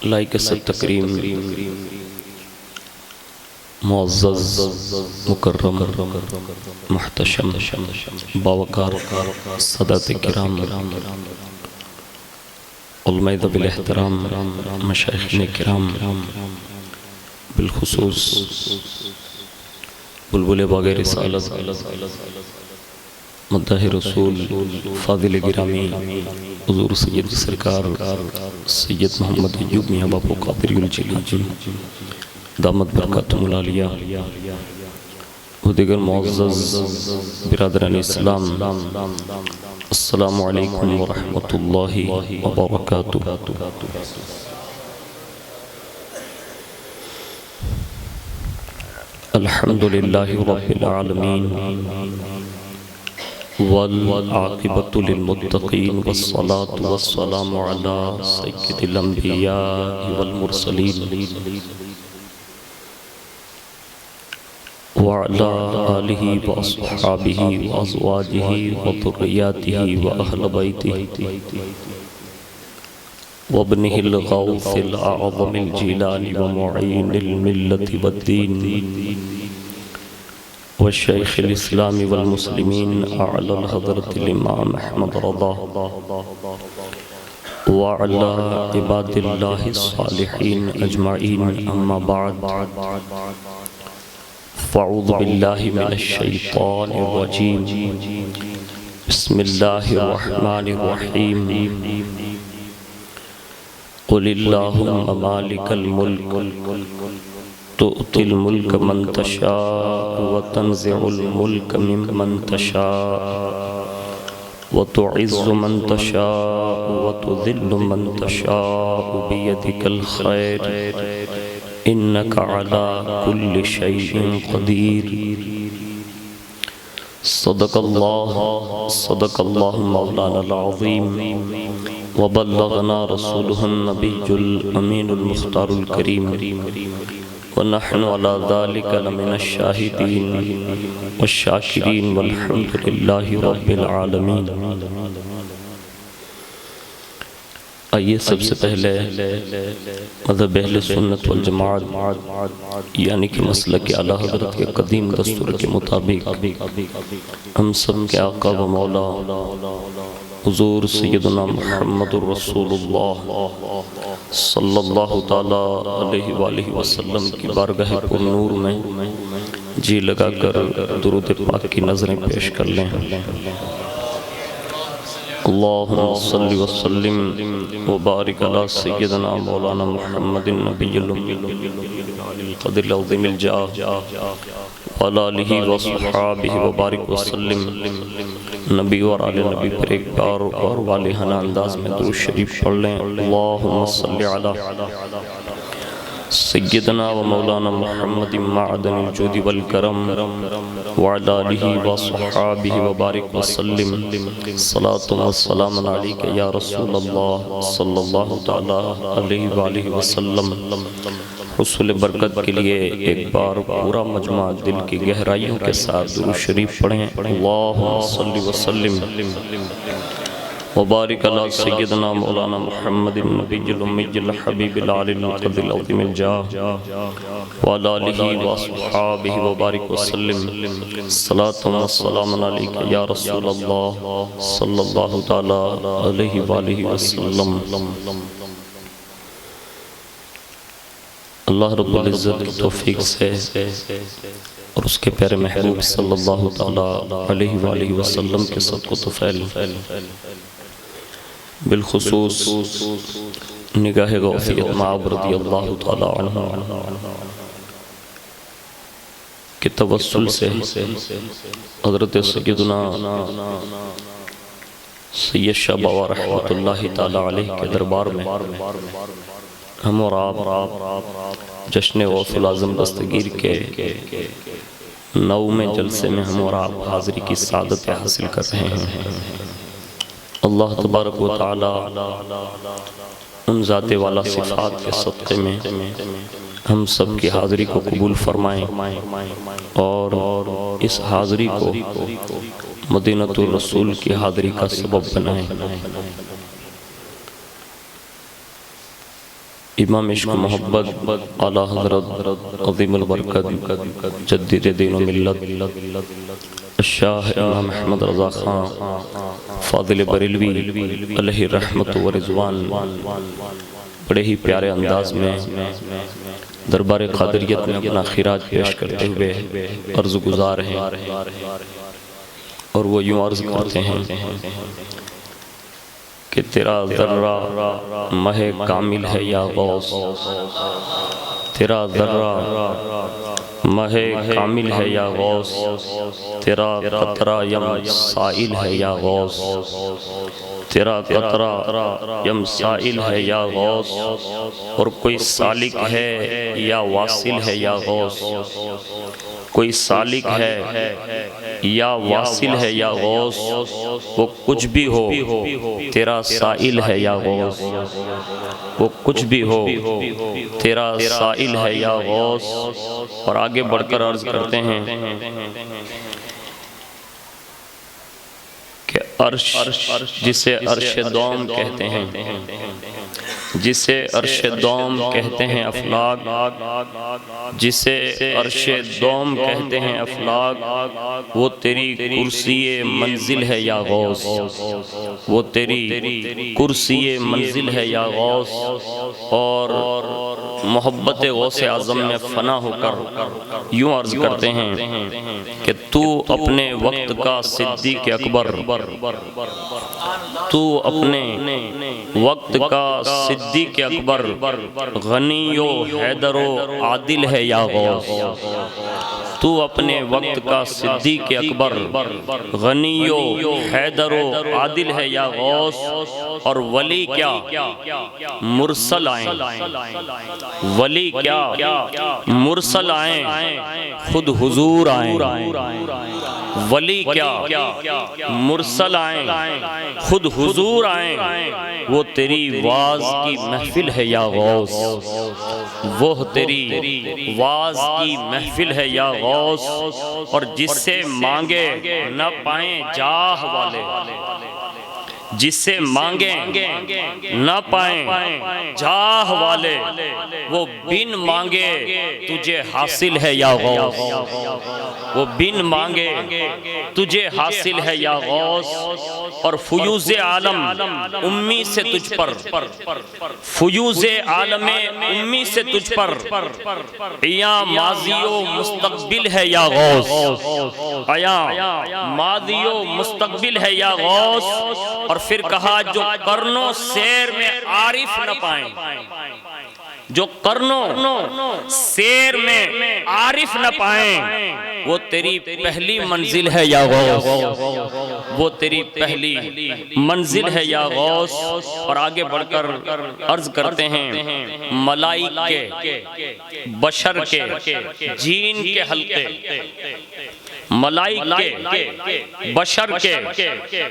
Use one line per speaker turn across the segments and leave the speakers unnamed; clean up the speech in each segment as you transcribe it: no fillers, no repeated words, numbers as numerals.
لائق تکریم معزز مکرم محتشم باوقار سادات کرام علماء ذوی الاحترام مشائخین کرام بالخصوص بلبل باغ رسالت مداح رسول فاضل گرامی حضور سید سرکار سید محمد ایوب میاں باپو قادری الجیلانی دامت برکاتہم العالیہ و دیگر معزز برادران اسلام، السلام علیکم ورحمۃ اللہ وبرکاتہ۔ الحمدللہ رب العالمین والعاقبۃ للمتقین والصلاة والسلام علی سید الانبیاء والمرسلین وعلى آلہ واصحابہ وازواجہ وذریاتہ واہل بیتہ وابنہ الغوث الاعظم الجیلانی ومعین الملت والدین والشیخ الاسلام والمسلمین اعلی الحضرت الامام احمد رضا وعلى عباد اللہ الصالحین اجمعین، اما بعد فاعوذ باللہ من الشیطان الرجیم، بسم اللہ الرحمن الرحیم، قل اللہم مالک الملک تؤتی الملک من تشاء وتنزع الملک ممن تشاء وتعز من تشاء وتذل من تشاء بیدک الخیر انک علی کل شیء قدیر۔ صدق اللہ مولانا العظیم وبلغنا رسولہ النبی الامین المختار الکریم ونحن على ذلك لمن الشاہدین والشاکرین والحمد للہ رب العالمین۔ آئیے سب سے پہلے مذہب اہل سنت والجماعت یعنی کہ مسلک اعلی حضرت کے قدیم دستور کے مطابق ہم سب کے آقا و مولا حضور سیدنا محمد الرسول اللہ صلی اللہ تعالیٰ علیہ وآلہ وسلم کی بارگاہ پر نور میں جی لگا کر درود پاک کی نظریں پیش کر لیں۔ اللہم صلی وسلم وبارک علی سیدنا مولانا محمد النبی القدر العظیم الجاہ وعلی آلہ وصحابہ وبارک وسلم۔ نبی اور آل نبی پر ایک بار اور والہانہ انداز میں درود شریف پڑھ لیں۔ اللہم صلی علی سیدنا و مولانا محمد معدن الجود والکرم وعلی آلہ وصحابہ وبارک وسلم۔ صلاۃ و سلام علیک یا رسول اللہ صلی اللہ تعالیٰ علیہ وآلہ وسلم۔ حصول برکت کے لیے ایک بار پورا مجمع دل کی گہرائیوں کے ساتھ درود شریف پڑھیں۔ اللہم صلی وسلم وبارک علی سیدنا مولانا محمد النبی الامی الحبیب العالی القدر العظیم الجاہ وعلی آلہ وصحابہ وبارک وسلم۔ صلاۃ و سلام علیک یا رسول اللہ صلی اللہ تعالیٰ علیہ وآلہ وسلم۔ اللہ رب العزت کی توفیق سے اور اس کے پیارے محبوب صلی اللہ تعالیٰ علیہ وآلہ وسلم کے صدق و طفیل بالخصوص نگاہ غوثیت معاب رضی اللہ تعالیٰ عنہ کے توسل سے حضرت سیدنا سید شاہ بابا رحمۃ اللہ تعالیٰ علیہ کے دربار میں ہم اور آپ جشن غوث العظم دستگیر کے 9ویں جلسے میں ہم اور آپ حاضری کی سعادت حاصل کر رہے ہیں۔ اللہ تبارک و تعالی ان ذات والا صفات کے صدقے میں ہم سب کی حاضری کو قبول فرمائیں اور اس حاضری کو مدینۃ الرسول کی حاضری کا سبب بنائیں۔ امام عشق محبت اعلیٰ حضرت عظیم البرکت جدید دین و ملت الشاہ امام احمد رضا خان فاضل بریلوی علیہ رحمت و رضوان بڑے ہی پیارے انداز میں دربار قادریت میں اپنا خراج پیش کرتے ہوئے عرض گزار ہیں، اور وہ یوں عرض کرتے ہیں کہ تیرا ذرہ مہ کامل ہے یا غوث، تیرا ذرہ مہ کامل ہے یا غوث، تیرا قطرہ یم سائل ہے یا غوث، تیرا قطرہ یم سائل ہے یا غوث، اور کوئی سالک ہے یا واصل ہے یا غوث، کوئی سالک ہے یا واصل ہے یا غوث، وہ کچھ بھی ہو تیرا سائل ہے یا غوث، وہ کچھ بھی ہو تیرا سائل ہے یا غوث۔ اور آگے بڑھ کر عرض کرتے ہیں کہ عرش جسے عرش دوم کہتے ہیں، جسے عرش دوم کہتے ہیں افلاک، جسے عرش دوم کہتے ہیں افلاک، وہ تیری کرسی منزل ہے یا غوث، وہ تیری کرسی منزل ہے یا غوث۔ اور محبت غوث اعظم میں فنا ہو کر یوں عرض کرتے ہیں کہ تو اپنے وقت کا صدیق اکبر، تو اپنے وقت کا صدیق اکبر، غنی و حیدر و عادل ہے یا غوث، تو اپنے وقت کا صدیق اکبر، غنی و حیدر و عادل ہے یا غوث۔ اور ولی کیا مرسل آئیں، ولی کیا مرسل آئیں، خود حضور آئیں، ولی کیا مرسل آئیں، خود حضور آئیں، وہ تیری واز کی محفل ہے یا غوث، وہ تیری واز کی محفل ہے یا غوث۔ اور جس سے مانگے نہ پائیں جاہ والے، جس سے مانگیں نہ پائیں جاہ والے، وہ بن مانگے تجھے حاصل ہے یا غوث، وہ بن مانگے تجھے حاصل ہے یا غوث۔ اور فیوز عالم امی سے تجھ پر، فیوز عالم امی سے تجھ پر، عیاں ماضی و مستقبل ہے یا غوث، عیاں ماضی و مستقبل ہے یا غوث۔ اور پھر کہا جو کرنوں سیر میں عارف نہ پائیں، جو کرنوں سیر میں عارف نہ پائیں، وہ تیری پہلی منزل ہے یا غوث، وہ تیری پہلی منزل ہے یا غوث۔ اور آگے بڑھ کر عرض کرتے ہیں ملائک کے، بشر کے، جین کے حلقے، ملائک کے، بشر کے،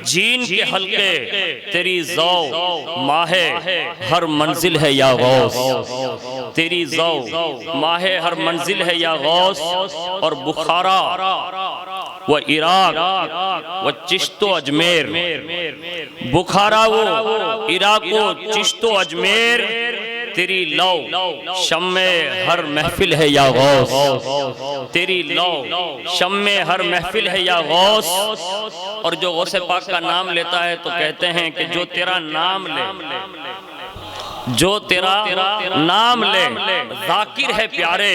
جین کے حلقے، تیری ذو ماہ ہر منزل ہے یا غوث، تیری ذو ماہ ہر منزل ہے یا غوث۔ اور بخارا و عراق و چشت و اجمیر، بخارا و عراق و چشت و اجمیر، تیری لو شمع ہر محفل ہے یا غوث، تیری لو شمع ہر محفل ہے یا غوث۔ اور جو غوث پاک کا نام لیتا ہے تو کہتے ہیں کہ جو تیرا نام لے، جو تیرا نام لے، ذاکر ہے پیارے،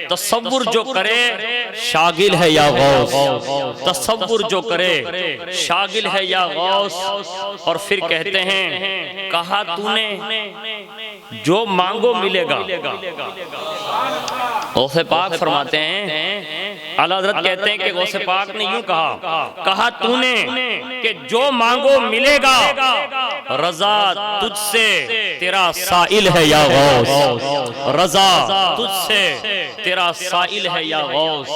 تصور جو کرے شاغل ہے یا غوث، تصور جو کرے شاغل ہے یا غوث۔ اور پھر کہتے ہیں کہا تو نے جو مانگو ملے گا، غوث پاک فرماتے ہیں، اعلیٰ حضرت کہتے ہیں کہ غوث پاک نے یوں کہا تو نے کہ جو مانگو ملے گا، رضا تجھ سے تیرا سائل ہے یا غوث، رضا تجھ سے تیرا سائل ہے یا غوث۔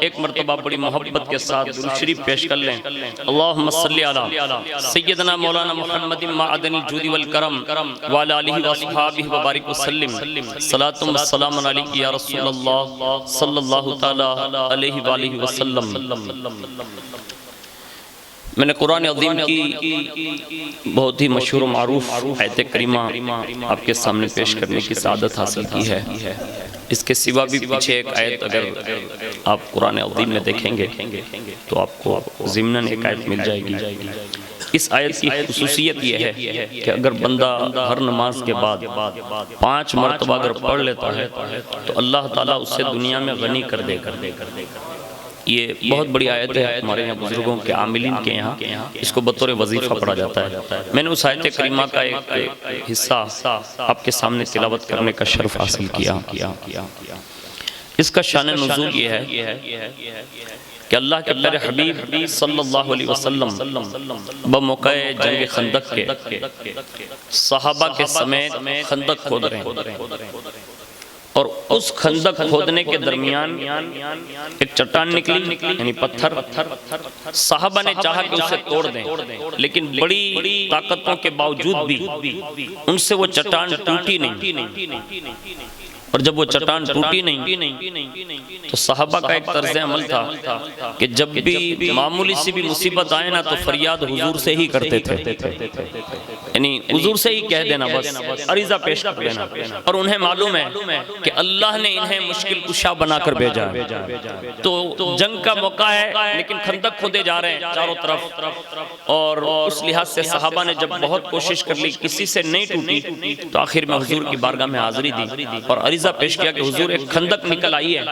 ایک مرتبہ بڑی محبت کے ساتھ درود شریف پیش کر لیں، اللہم صلی علی سیدنا مولانا محمد معدن الجود والکرم وعلی آلہ وصحابہ وبارک وسلم، صلاۃ و سلام علیک یا رسول اللہ صلی اللہ تعالی علیہ وآلہ وسلم۔ میں نے قرآن عظیم کی بہت ہی مشہور و معروف آیت کریمہ آپ کے سامنے پیش کرنے کی سعادت حاصل کی ہے۔ اس کے سوا بھی پیچھے ایک آیت اگر آپ قرآن عظیم میں دیکھیں گے تو آپ کو ضمناً ایک آیت مل جائے گی۔ اس آیت کی خصوصیت یہ ہے کہ اگر بندہ ہر نماز کے بعد 5 مرتبہ اگر پڑھ لیتا ہے تو اللہ تعالیٰ اسے دنیا میں غنی کر دے گا۔ یہ بہت بڑی آیت ہے، ہمارے یہاں بزرگوں کے عاملین کے یہاں اس کو بطور وظیفہ پڑھا جاتا ہے۔ میں نے اس آیت کریمہ کا ایک حصہ آپ کے سامنے تلاوت کرنے کا شرف حاصل کیا۔ اس کا شان نزول یہ ہے کہ اللہ کے پیارے حبیب صلی اللہ علیہ وسلم بموقع جنگ خندق کے صحابہ کے سمیت خندق کھود رہے ہیں، اور اس خندق کھودنے کے درمیان ایک چٹان نکلی، یعنی پتھر۔ صحابہ نے چاہا کہ اسے توڑ دیں، لیکن بڑی طاقتوں کے باوجود بھی ان سے وہ چٹان ٹوٹی نہیں۔ اور جب وہ چٹان ٹوٹی نہیں تو صحابہ کا ایک طرز عمل تھا کہ جب بھی معمولی سی بھی مصیبت آئے نا تو فریاد حضور سے ہی کرتے تھے، یعنی حضور سے ہی کہہ دینا، بس عریضہ پیش کر دینا۔ اور انہیں معلوم ہے کہ اللہ نے انہیں مشکل کشا بنا کر بھیجا ہے۔ تو جنگ کا موقع ہے لیکن خندق کھودے جا رہے ہیں چاروں طرف، اور اس لحاظ سے صحابہ نے جب بہت کوشش کر لی کسی سے نہیں ٹوٹی تو آخر میں حضور کی بارگاہ میں حاضری دی اور عریضہ پیش کیا کہ حضور ایک خندق نکل آئی ہے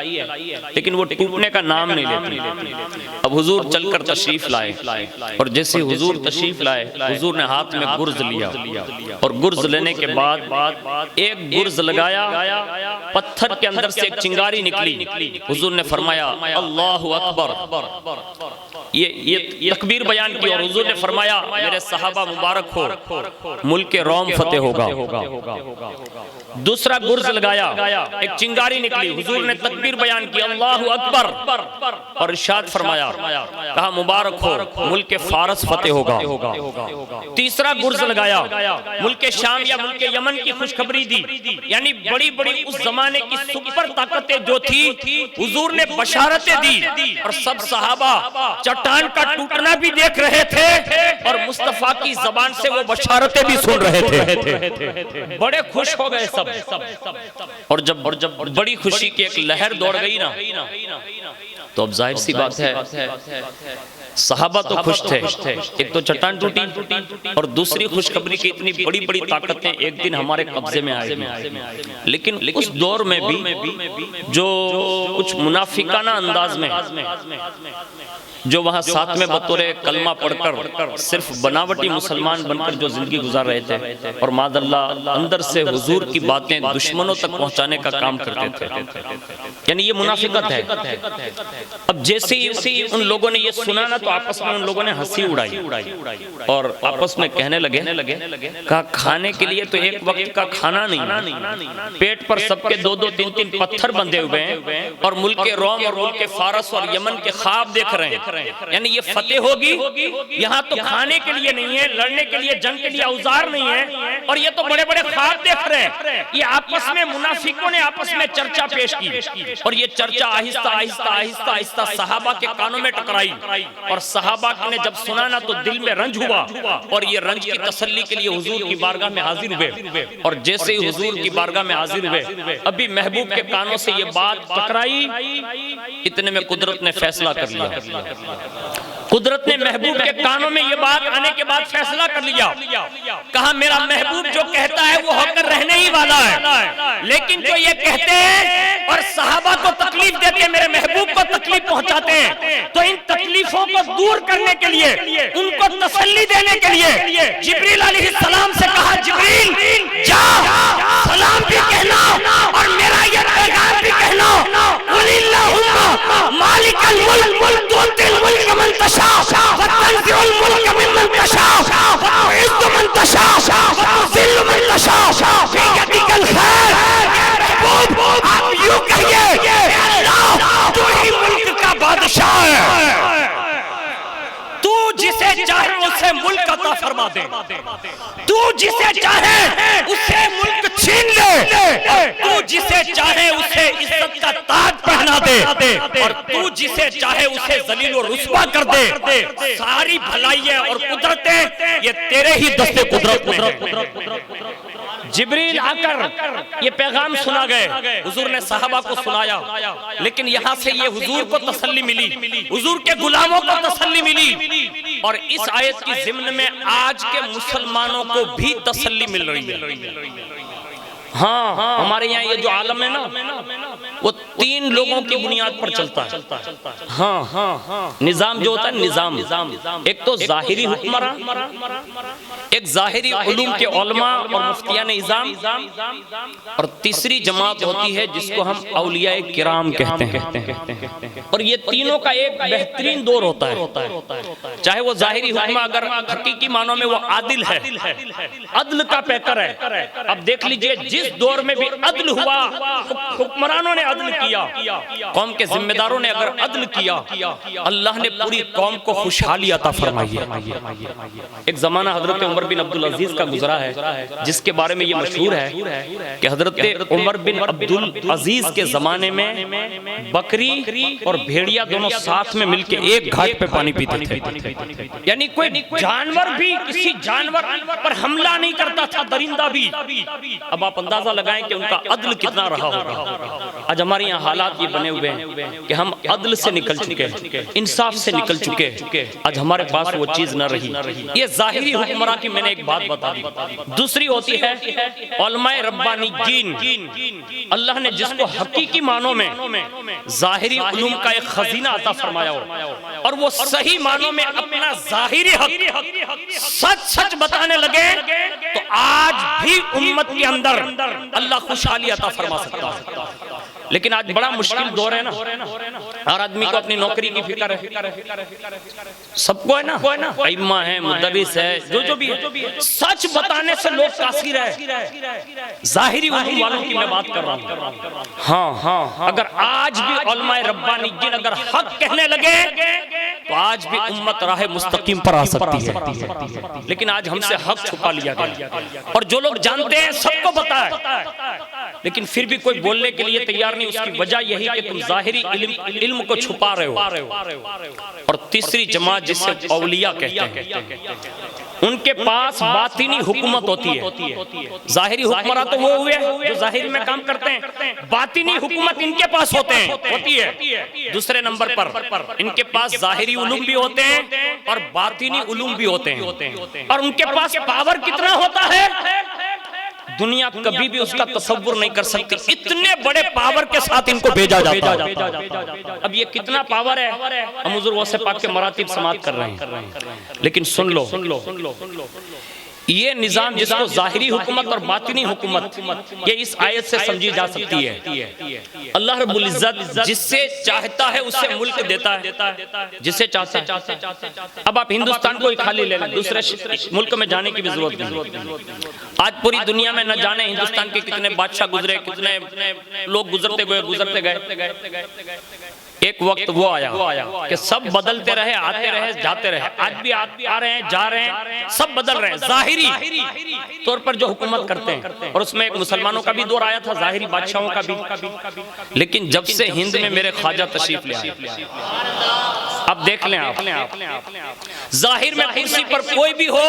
لیکن وہ ٹوٹنے کا نام نہیں لیتی۔ اب حضور چل کر تشریف لائے، اور جیسے حضور تشریف لائے حضور نے ہاتھ میں گرز لیا، اور گرز لینے کے بعد ایک گرز لگایا، پتھر کے اندر سے ایک چنگاری نکلی۔ حضور نے فرمایا اللہ اکبر، یہ تکبیر بیان کی، اور حضور نے فرمایا میرے صحابہ مبارک ہو، ملک روم فتح ہوگا۔ دوسرا گرز لگایا، ایک چنگاری نکلی، حضور نے تکبیر بیان کی اللہ اکبر، اور ارشاد فرمایا، کہا مبارک ہو، ملک فارس فتح ہوگا۔ تیسرا گرز لگایا، ملک شام یا ملک یمن کی خوشخبری دی، یعنی بڑی بڑی اس زمانے کی سپر طاقتیں جو تھی حضور نے بشارتیں دی، اور سب صحابہ چٹان کا ٹوٹنا بھی دیکھ رہے تھے اور مصطفیٰ کی زبان سے وہ بشارتیں بھی سن رہے تھے۔ بڑے خوش ہو گئے سب، اور جب بڑی خوشی کی ایک لہر دوڑ گئی نا تو اب ظاہر سی بات ہے صحابہ تو خوش تھے، ایک تو چٹان ٹوٹی اور دوسری خوشخبری کی اتنی بڑی بڑی طاقتیں ایک دن ہمارے قبضے میں آئے گی۔ لیکن اس دور میں بھی جو کچھ منافقانہ انداز میں جو وہاں ساتھ میں بطور کلمہ پڑھ کر صرف بناوٹی مسلمان بن کر جو زندگی گزار رہے تھے اور معاذ اللہ اندر سے حضور کی باتیں دشمنوں تک پہنچانے کا کام کرتے تھے، یعنی یہ منافقت ہے۔ اب جیسے ہی ان لوگوں نے یہ سنا نا تو آپس میں ان لوگوں نے ہنسی اڑائی اور آپس میں کہنے لگے، کہا کھانے کے لیے تو ایک وقت کا کھانا نہیں، پیٹ پر سب کے 2-2 3-3 پتھر بندھے ہوئے ہیں، اور ملک روم اور ملک فارس اور یمن کے خواب دیکھ رہے ہیں، یعنی یہ فتح ہوگی، یہاں تو کھانے کے لیے نہیں ہے، لڑنے کے لیے جنگ کے لیے اوزار نہیں ہے، اور یہ تو بڑے بڑے خواب دیکھ رہے ہیں۔ یہ آپس میں منافقوں نے آپس میں چرچا پیش کی، اور یہ چرچا آہستہ آہستہ آہستہ آہستہ صحابہ کے کانوں میں ٹکرائی، اور صحابہ نے جب سنا نا تو دل میں رنج ہوا، اور یہ رنج کی تسلی کے لیے حضور کی بارگاہ میں حاضر ہوئے، اور جیسے ہی حضور کی بارگاہ میں حاضر ہوئے ابھی محبوب کے کانوں سے یہ بات ٹکرائی، اتنے میں قدرت نے فیصلہ کر لیا۔ قدرت نے محبوب کے کانوں میں یہ بات آنے کے بعد فیصلہ کر لیا، کہا میرا محبوب جو کہتا ہے وہ ہو کر رہنے ہی والا ہے، لیکن جو یہ کہتے ہیں اور صحابہ کو تکلیف دیتے ہیں، میرے محبوب کو تکلیف پہنچاتے ہیں، تو ان تکلیفوں کو دور کرنے کے لیے، ان کو تسلی دینے کے لیے جبریل علیہ السلام سے کہا جبریل جا سلام بھی کہنا اور میرا یہ پیغام بھی کہنا، قل اللہم مالک الملک تؤتی الملک من تشاء وتنزع الملک ممن تشاء وتعز من تشاء وتذل من تشاء بیدک الخیر۔ محبوب آپ یوں کہیے اللہ تو ہی ملک کا بادشاہ ہے، تو جسے چاہے اسے ملک عطا فرما دے، تو جسے چاہے اسے ملک چھین لے، تو جسے چاہے اسے عزت کا تاج پہنا دے اور تو جسے چاہے اسے ذلیل و رسوا کر دے. ساری بھلائیاں اور قدرتیں یہ تیرے ہی دست قدرت میں ہیں. جبریل آ کر یہ پیغام سنا گئے, حضور نے صحابہ کو سنایا, لیکن یہاں سے یہ حضور کو تسلی ملی, حضور کے غلاموں کو تسلی ملی, اور اس آیت کی ضمن میں آج کے مسلمانوں کو بھی تسلی مل رہی ہے. ہاں ہمارے یہاں یہ جو عالم ہے نا وہ 3 لوگوں کی بنیاد پر چلتا ہے. ہاں نظام جو ہوتا ہے نظام, ایک تو ظاہری حکمراں, ایک ظاہری علوم کے علماء اور مفتیان نظام, اور تیسری جماعت ہوتی ہے جس کو ہم اولیاء کرام کہتے ہیں. اور یہ تینوں کا ایک بہترین دور ہوتا ہے, چاہے وہ ظاہری حکمراں اگر حقیقی معنوں میں وہ عادل ہے, عدل کا پیکر ہے. اب دیکھ لیجئے جس دور میں بھی عدل ہوا, حکمرانوں نے عدل کیا, قوم کے ذمہ داروں نے اگر عدل کیا, اللہ نے پوری قوم کو خوشحالی عطا فرمائی ہے. ایک زمانہ حضرت عمر بن عبدالعزیز کا گزرا ہے جس کے بارے میں یہ مشہور ہے کہ حضرت عمر بن عبدالعزیز کے زمانے میں بکری اور بھیڑیا دونوں ساتھ میں مل کے ایک گھاٹ پہ پانی پیتے تھے. یعنی کوئی جانور بھی کسی جانور پر حملہ نہیں کرتا تھا, درندہ بھی. اب آپ اندازہ لگائیں کہ ان کا عدل کتنا رہا ہوگا. آج ہمارے یہاں حالات یہ بنے ہوئے ہیں کہ ہم عدل سے نکل چکے, انصاف سے نکل چکے, آج ہمارے پاس وہ چیز نہ رہی. یہ ظاہری حکمراں کی میں نے ایک بات بتا دی. دوسری ہوتی ہے علماء ربانیین, اللہ نے جس کو حقیقی معنوں میں ظاہری علوم کا ایک خزینہ عطا فرمایا ہو, اور وہ صحیح معنوں میں اپنا ظاہری حق سچ بتانے لگے, تو آج بھی امت کے اندر اللہ خوشحالی عطا فرما سکتا ہے. لیکن آج بڑا مشکل دور ہے نا, ہر آدمی کو اپنی نوکری کی فکر ہے, سب کو ہے نا, ائمہ ہیں, مدرس ہے, جو بھی ہے, سچ بتانے سے لوگ قاصر ہے. ظاہری علوم والوں کی میں بات کر رہا ہوں. ہاں اگر آج بھی علماء ربانیین اگر حق کہنے لگے تو آج بھی امت راہ مستقیم پر آ سکتی ہے. لیکن آج ہم سے حق چھپا لیا گیا, اور جو لوگ جانتے ہیں سب کو پتا ہے, لیکن پھر بھی کوئی بولنے کے لیے تیار نہیں. اس کی وجہ یہی کہ تم ظاہری علم کو چھپا رہے ہو. اور تیسری جماعت جسے اولیاء کہتے ہیں, ان کے پاس باطنی حکومت ہوتی ہے. ظاہری حکمراں تو وہ ہوئے جو ظاہر میں کام کرتے ہیں, باطنی حکومت ان کے پاس ہوتی ہے. دوسرے نمبر پر ان کے پاس ظاہری علوم بھی ہوتے ہیں اور باطنی علوم بھی ہوتے ہیں, اور ان کے پاس پاور کتنا ہوتا ہے دنیا کبھی بھی اس کا تصور نہیں کر سکتی. اتنے بڑے پاور کے ساتھ ان کو بھیجا جاتا ہے. اب یہ کتنا پاور ہے, ہم حضور غوث پاک کے مراتب سماعت کر رہے ہیں, لیکن سن لو, یہ نظام جس کو ظاہری حکومت اور باطنی حکومت, یہ اس آیت سے سمجھی جا سکتی ہے. اللہ رب العزت جس سے چاہتا ہے اسے ملک دیتا ہے, جسے چاہتا ہے. اب آپ ہندوستان کو ہی خالی لے لیں, دوسرے ملک میں جانے کی بھی ضرورت نہیں. آج پوری دنیا میں نہ جانے ہندوستان کے کتنے بادشاہ گزرے, کتنے لوگ گزرتے گئے. ایک وقت وہ آیا کہ سب بدلتے رہے, آتے رہے, جاتے رہے. آج بھی آ رہے ہیں, جا رہے ہیں, سب بدل رہے ہیں ظاہری طور پر جو حکومت کرتے ہیں. اور اس میں ایک مسلمانوں کا بھی دور آیا تھا, ظاہری بادشاہوں کا بھی. لیکن جب سے ہند میں میرے خواجہ تشریف لے آئے, اب دیکھ لیں آپ, ظاہر میں کرسی پر کوئی بھی ہو,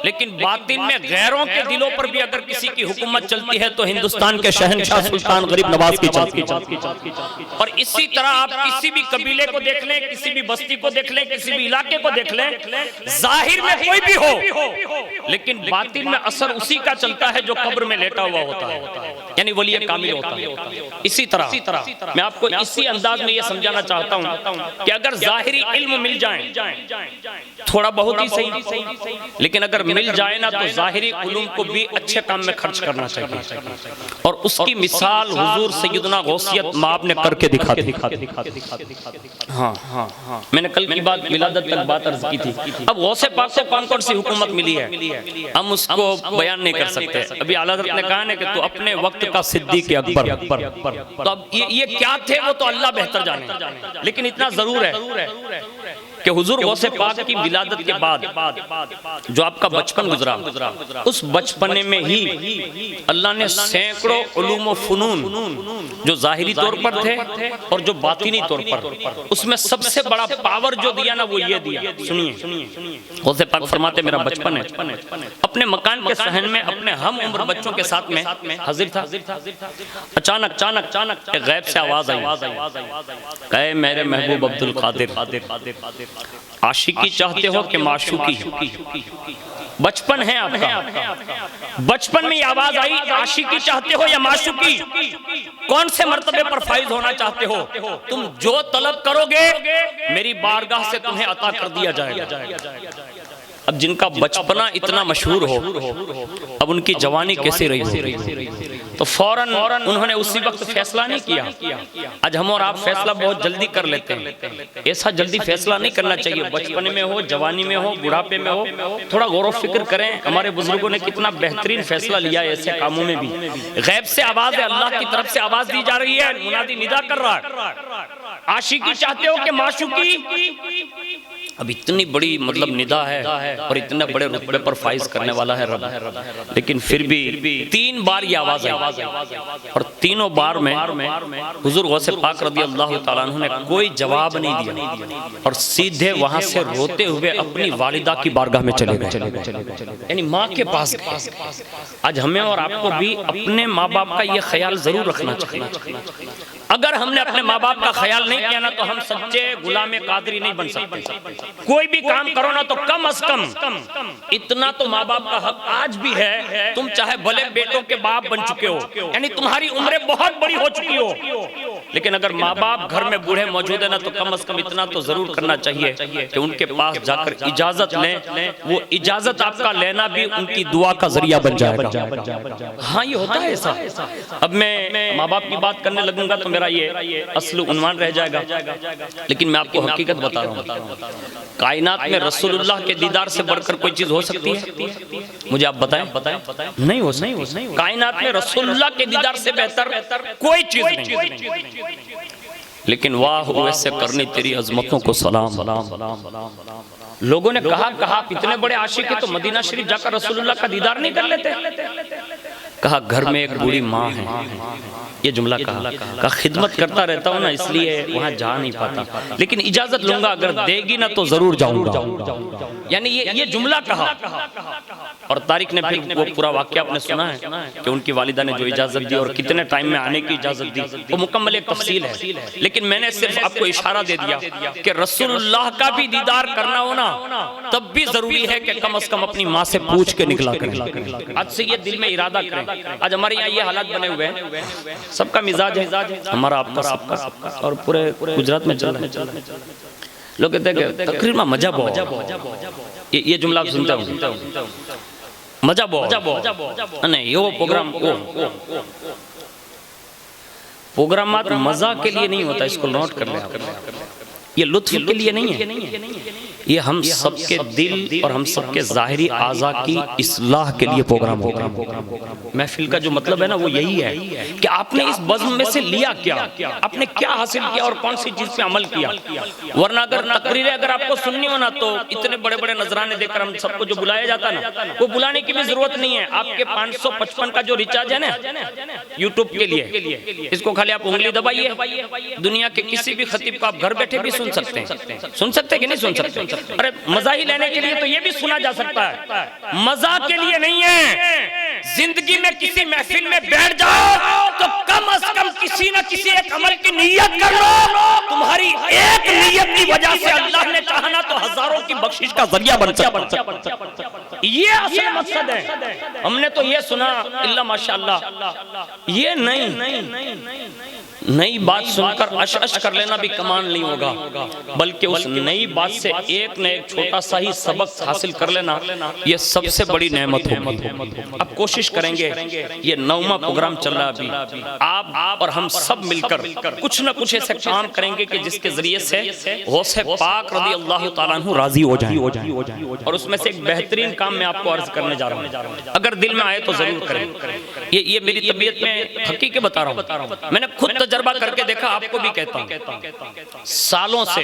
لیکن باطن میں غیروں کے دلوں پر بھی اگر کسی کی حکومت چلتی ہے تو ہندوستان کے شہنشاہ سلطان غریب نواز کی چلتی. اور اسی طرح آپ کسی بھی قبیلے کو دیکھ لیں, کسی بھی بستی کو دیکھ لیں, کسی بھی علاقے کو دیکھ لیں, ظاہر میں کوئی بھی ہو لیکن باطن میں اثر اسی کا چلتا ہے جو قبر میں لیٹا ہوا ہوتا ہے, یعنی ولی کامل ہوتا ہے. اسی طرح میں آپ کو اسی انداز میں یہ سمجھانا چاہتا ہوں کہ اگر ظاہری علم مل جائیں, تھوڑا بہت ہی صحیح, لیکن اگر مل جائے نا تو ظاہری علوم کو بھی اچھے کام میں خرچ کرنا چاہیے. اور اس کی مثال حضور سیدنا غوثیت مآب نے کر کے دکھا دی. ہاں میں نے کل کی بات ولادت تک بات عرض کی تھی. اب غوث پاک کو کون کون سی حکومت ملی ہے ہم اس کو بیان نہیں کر سکتے. ابھی اعلیٰ حضرت نے کہا نا کہ تو اپنے وقت کا صدیق اکبر, تو اب یہ کیا تھے وہ تو اللہ بہتر جانے, لیکن اتنا ضرور ہے کہ حضور غوث پاک کی ولادت کے بعد جو آپ کا بچپن گزرا، اس بچپنے میں ہی اللہ نے سینکڑوں علوم و فنون جو ظاہری طور پر تھے اور جو باطنی طور پر، اس میں سب سے بڑا پاور جو دیا نا وہ یہ دیا. سنیے غوث پاک فرماتے میرا بچپن ہے، اپنے مکان کے صحن میں اپنے ہم عمر بچوں کے ساتھ میں حاضر تھا. اچانک ایک غیب سے آواز آئی، کہے میرے محبوب عبد القادر، عاشقی چاہتے ہو کہ معشوقی؟ بچپن ہے آپ کا، بچپن میں یہ آواز آئی، عاشقی چاہتے ہو یا معشوقی؟ کون سے مرتبے پر فائز ہونا چاہتے ہو؟ تم جو طلب کرو گے میری بارگاہ سے تمہیں عطا کر دیا جائے گا. اب جن کا بچپنا اتنا مشہور ہو، اب ان کی جوانی کیسی رہی ہو؟ تو فوراً انہوں نے اسی وقت فیصلہ نہیں کیا. آج ہم اور آپ فیصلہ بہت جلدی کر لیتے ہیں، ایسا جلدی فیصلہ نہیں کرنا چاہیے. بچپن میں ہو، جوانی میں ہو، بڑھاپے میں ہو، تھوڑا غور و فکر کریں. ہمارے بزرگوں نے کتنا بہترین فیصلہ لیا ہے ایسے کاموں میں بھی. غیب سے آواز ہے، اللہ کی طرف سے آواز دی جا رہی ہے، منادی ندا کر رہا ہے، عاشقی چاہتے ہو کہ معشوقی؟ اب اتنی بڑی مطلب ندا ہے اور اتنے بڑے رتبے پر فائز کرنے والا ہے رب، لیکن پھر بھی 3 بار یہ آواز آئی اور تینوں بار میں حضور غوث پاک رضی اللہ تعالیٰ عنہ نے کوئی جواب نہیں دیا اور سیدھے وہاں سے روتے ہوئے اپنی والدہ کی بارگاہ میں چلے گئے، یعنی ماں کے پاس گئے. آج ہمیں اور آپ کو بھی اپنے ماں باپ کا یہ خیال ضرور رکھنا چاہیے. اگر ہم نے اپنے ماں باپ کا خیال نہیں کیا نا تو ہم سچے غلام قادری نہیں بن سکتے. کوئی بھی کام کرو نا تو کم از کم اتنا تو ماں باپ کا حق آج بھی ہے. تم چاہے بھلے بیٹوں کے باپ بن چکے ہو، یعنی تمہاری عمریں بہت بڑی ہو چکی ہو، لیکن اگر ماں باپ گھر میں بوڑھے موجود ہیں نا تو کم از کم اتنا تو ضرور کرنا چاہیے کہ ان کے پاس جا کر اجازت لیں. وہ اجازت آپ کا لینا بھی ان کی دعا کا ذریعہ بن جائے گا. ہاں یہ ہوتا ہے ایسا. اب میں ماں باپ کی بات کرنے لگوں گا تو میرا یہ اصل عنوان رہ جائے گا، لیکن میں آپ کو حقیقت بتا رہا ہوں. کائنات میں رسول اللہ کے دیدار سے بڑھ کر کوئی چیز ہو سکتی ہے؟ مجھے آپ بتائیں. نہیں ہو سکتی. کائنات میں رسول اللہ کے دیدار سے بہتر کوئی چیز نہیں. لیکن واہ ویسے کرنی تیری عظمتوں کو سلام. لوگوں نے کہا آپ اتنے بڑے عاشق ہیں تو مدینہ شریف جا کر رسول اللہ کا دیدار نہیں کر لیتے؟ کہا گھر میں ایک بوڑھی ماں ہے، یہ جملہ کہا خدمت کرتا رہتا ہوں نا اس لیے وہاں جا نہیں پاتا، لیکن اجازت لوں گا اگر دے گی نا تو ضرور جاؤں گا. یعنی یہ جملہ کہا اور طارق نے پھر وہ پورا واقعہ آپ نے سنا ہے کہ ان کی والدہ نے جو اجازت دی اور کتنے ٹائم میں آنے کی اجازت دی، وہ مکمل ایک تفصیل ہے. لیکن میں نے صرف آپ کو اشارہ دے دیا کہ رسول اللہ کا بھی دیدار کرنا ہونا تب بھی ضروری ہے کہ کم از کم اپنی ماں سے پوچھ کے نکلا کریں. آج سے یہ دل میں ارادہ کریں. آج ہمارے یہاں یہ حالات بنے ہوئے ہیں، سب کا مزاج ہے ہمارا آپ کا سب کا اور پورے گجرات میں چل رہا ہے. لوگ کہتے ہیں کہ تقریر میں مزہ بہت، یہ جملہ آپ سنتا ہوں، مزہ بہت نہیں. یہ وہ پروگرامات مزہ کے لیے نہیں ہوتا، اس کو نوٹ کر لیں. یہ لطف کے لیے نہیں ہے، یہ ہم سب کے دل اور ہم سب کے ظاہری اعضاء کی اصلاح کے لیے پروگرام ہوگا. محفل کا جو مطلب ہے نا وہ یہی ہے کہ آپ نے اس بزم میں سے لیا کیا، آپ نے کیا حاصل کیا اور کون سی چیز پہ عمل کیا. ورنہ اگر تقریریں اگر آپ کو سننی ہو نا تو اتنے بڑے بڑے نذرانے دے کر ہم سب کو جو بلایا جاتا ہے نا وہ بلانے کی بھی ضرورت نہیں ہے. آپ کے 555 کا جو ریچارج ہے نا یوٹیوب کے لیے، اس کو خالی آپ انگلی دبائیے، دنیا کے کسی بھی خطیب کو آپ گھر بیٹھے بھی سن سکتے ہیں کہ نہیں سن سکتے؟ ارے مزہ ہی لینے کے لیے تو یہ بھی سنا جا سکتا ہے، مزہ کے لیے نہیں ہے. زندگی میں کسی محفل میں بیٹھ جاؤ تو کم از کم کسی نہ کسی ایک عمل کی نیت کر لو. تمہاری ایک نیت کی وجہ سے اللہ نے چاہنا تو ہزاروں کی بخشش کا ذریعہ بن سکتا. یہ اصل مقصد ہے. ہم نے تو یہ سنا اللہ ماشاءاللہ، یہ نئی بات سن کر اش اش کر لینا بھی کمان نہیں ہوگا، بلکہ اس نئی بات سے ایک نہ ایک چھوٹا سا ہی سبق حاصل کر لینا یہ سب سے بڑی نعمت ہوگی. اب کوشش کریں گے، یہ 9واں پروگرام چل رہا ہے ابھی، آپ اور ہم سب مل کر کچھ نہ کچھ ایسے کام کریں گے کہ جس کے ذریعے سے غوث پاک رضی اللہ تعالیٰ عنہ راضی ہو جائیں. اور اس میں سے ایک بہترین کام میں آپ کو عرض کرنے جا رہا ہوں، اگر دل میں آئے تو ضرور کریں. یہ میری طبیعت میں حقیقت بتا رہا ہوں، میں نے خود تجربہ کر کے دیکھا، آپ کو بھی کہتا ہوں، سالوں سے،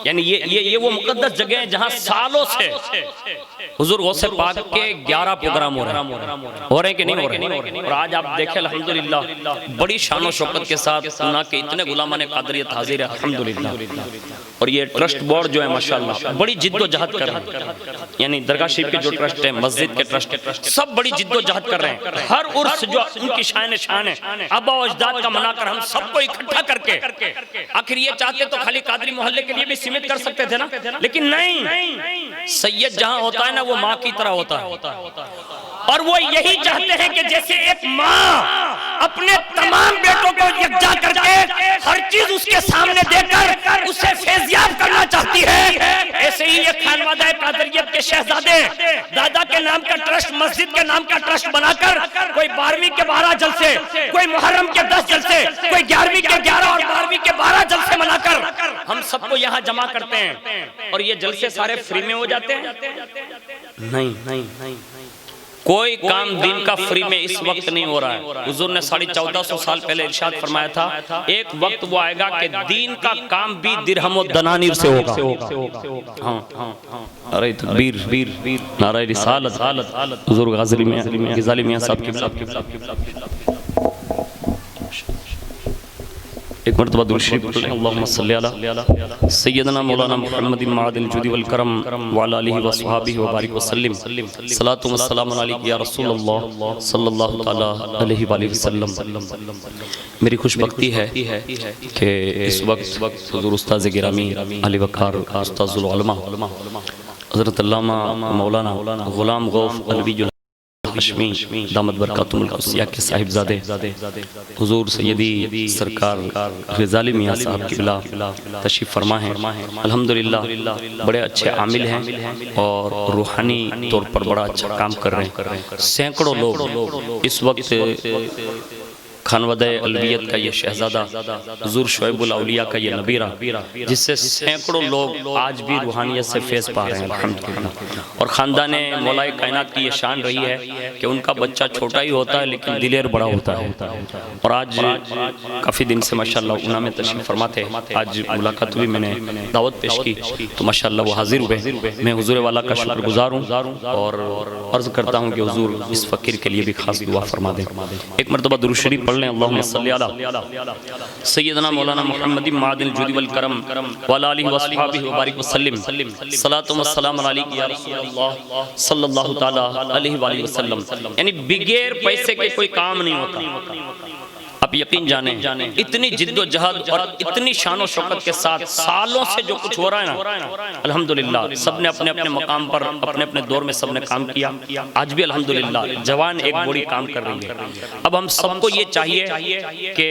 یعنی یہ وہ مقدس جگہ ہیں جہاں سالوں سے حضور غوث پاک کے 11 پروگرام ہو رہے ہیں کہ نہیں ہو رہے ہیں؟ اور آج آپ دیکھیں الحمدللہ بڑی شان و شوکت کے ساتھ سنا کہ اتنے غلامان قادریت حاضر ہے الحمدللہ۔ اور یہ ٹرسٹ بورڈ جو ہے ماشاءاللہ بڑی جد و جہد کر رہے ہیں، یعنی درگاہ شریف کے جو ٹرسٹ ہے، مسجد کے ٹرسٹ، سب بڑی جد و جہد کر رہے ہیں۔ ہر عرس جو ان کی شان ہے، آبا و اجداد کا منا کر ہم سب کو اکٹھا کر کے، آخر یہ چاہتے تو خالی قادری محلے کے لیے بھی سیمت کر سکتے تھے نا، لیکن نہیں، سید جہاں ہوتا ہے نا وہ ماں کی طرح ہوتا ہے، اور وہ یہی چاہتے ہیں کہ جیسے ایک ماں اپنے تمام بیٹوں کو یکجا کر کے ہر چیز اس کے سامنے دے کر اسے فیضیاب کرنا چاہتی ہے، ایسے ہی یہ خانوادہ قادریت کے شہزادے دادا کے نام کا ٹرسٹ، مسجد کے نام کا ٹرسٹ بنا کر کوئی 12ویں کے 12 جلسے، کوئی محرم کے 10 جلسے، کوئی 11ویں کے 11 اور 12ویں کے 12 جلسے منا کر ہم سب کو یہاں جمع کرتے ہیں، اور یہ جلسے سارے فری میں ہو جاتے ہیں؟ نہیں، کوئی کام دین کا فری میں اس وقت نہیں ہو رہا ہے۔ حضور نے 1450 سال پہلے ارشاد فرمایا تھا، ایک وقت وہ آئے گا کہ دین کا کام بھی درہم و دنانیر سے ہوگا۔ نعرہ تکبیر، نعرہ رسالت، حضور غزالی میاں صاحب کی ایک مرتبہ درود شریف پڑھ لیں، اللہم صلی علی سیدنا مولانا محمد معدن الجود والکرم وعلی آلہ وصحابہ وبارک وسلم، صلاۃ و السلام علیک یا رسول اللہ صلی اللہ تعالی علیہ وآلہ وسلم۔ میری خوش بختی ہے کہ اس وقت حضور استاذ گرامی علی وقار استاذ العلماء حضرت علامہ مولانا غلام غوث علوی ہاشمی دامت برکاتہم القدسیہ کے صاحبزادے حضور سیدی سرکار غزالی میاں صاحب کی بلا تشریف فرما ہیں، الحمدللہ بڑے اچھے عامل ہیں اور روحانی طور پر بڑا اچھا کام کر رہے ہیں۔ سینکڑوں لوگ اس وقت خانوادہ علویت کا یہ شہزادہ، حضور شعیب الاولیاء کا یہ نبیرہ، جس سے سینکڑوں لوگ آج بھی روحانیت سے فیض پا رہے ہیں الحمدللہ۔ اور خاندان مولا کائنات کی یہ شان رہی ہے کہ ان کا بچہ چھوٹا ہی ہوتا ہے لیکن دلیر بڑا ہوتا ہے، اور آج کافی دن سے ماشاءاللہ انہوں میں تشریف فرما تھے، آج ملاقات ہوئی، میں نے دعوت پیش کی تو ماشاءاللہ وہ حاضر ہوئے۔ میں حضور والا کا شکر گزار ہوں اور عرض کرتا ہوں کہ حضور اس فقیر کے لیے بھی خاص دعا فرما دیں۔ ایک مرتبہ درود شریف پڑھ لیں، اللہم صلی علی سیدنا مولانا محمد معدن الجود والکرم وعلی آلہ وصحبہ وبارک وسلم، صلاۃ و السلام علیک یا رسول اللہ صلی اللہ تعالی علیہ وآلہ وسلم۔ یعنی بغیر پیسے کے کوئی کام نہیں ہوتا۔ آپ یقین جانیں اتنی جد و جہد اور اتنی شان و شوکت کے ساتھ سالوں سے جو کچھ ہو رہا ہے نا، الحمدللہ سب نے اپنے اپنے مقام پر اپنے اپنے دور میں سب نے کام کیا، آج بھی الحمدللہ جوان ایک بڑی کام کر رہی ہے۔ اب ہم سب کو یہ چاہیے کہ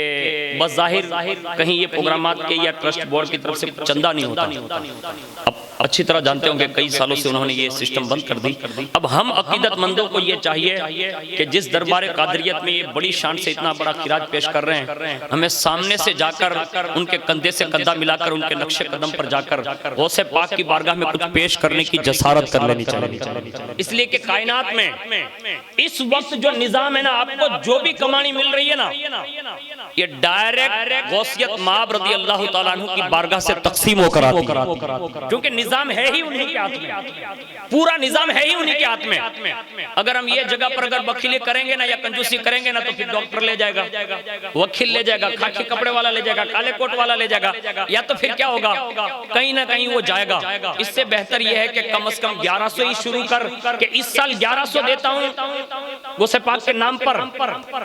بظاہر کہیں یہ پروگرامات کے یا ٹرسٹ بورڈ کی طرف سے چندہ نہیں ہوتا، اب اچھی طرح جانتے ہوں کہ کئی سالوں سے انہوں نے یہ سسٹم بند کر دی۔ اب ہم عقیدت مندوں کو یہ چاہیے کہ جس دربار قادریت میں یہ بڑی شان سے اتنا بڑا خراج پیش کر رہے ہیں، ہمیں سامنے سے جا کر ان کے کندھے سے کندھا ملا کر ان کے نقش قدم پر جا کر غوث پاک کی بارگاہ میں کچھ پیش کرنے کی جسارت کر لینی چاہیے، اس لیے کہ کائنات میں اس وقت جو نظام ہے نا، آپ کو جو بھی کمانی مل رہی ہے نا، یہ ڈائریکٹ غوثیت مآب رضی اللہ تعالیٰ عنہ کی بارگاہ سے تقسیم ہو کر آتی ہے، کیونکہ نظام ہے ہی انہی کے ہاتھ میں، پورا نظام ہے ہی انہی کے ہاتھ میں۔ اگر ہم یہ جگہ پر اگر بخیلی کریں گے نا یا کنجوسی کریں گے نا تو پھر ڈاکٹر لے جائے گا، وکیل لے جائے گا، کھاکی کپڑے والا لے جائے گا، کالے کوٹ والا لے جائے گا، یا تو پھر کیا ہوگا، کہیں نہ کہیں وہ جائے گا۔ اس سے بہتر یہ ہے کہ کم از کم 1100 ہی شروع کر کہ اس سال 1100 دیتا ہوں غوث پاک کے نام پر،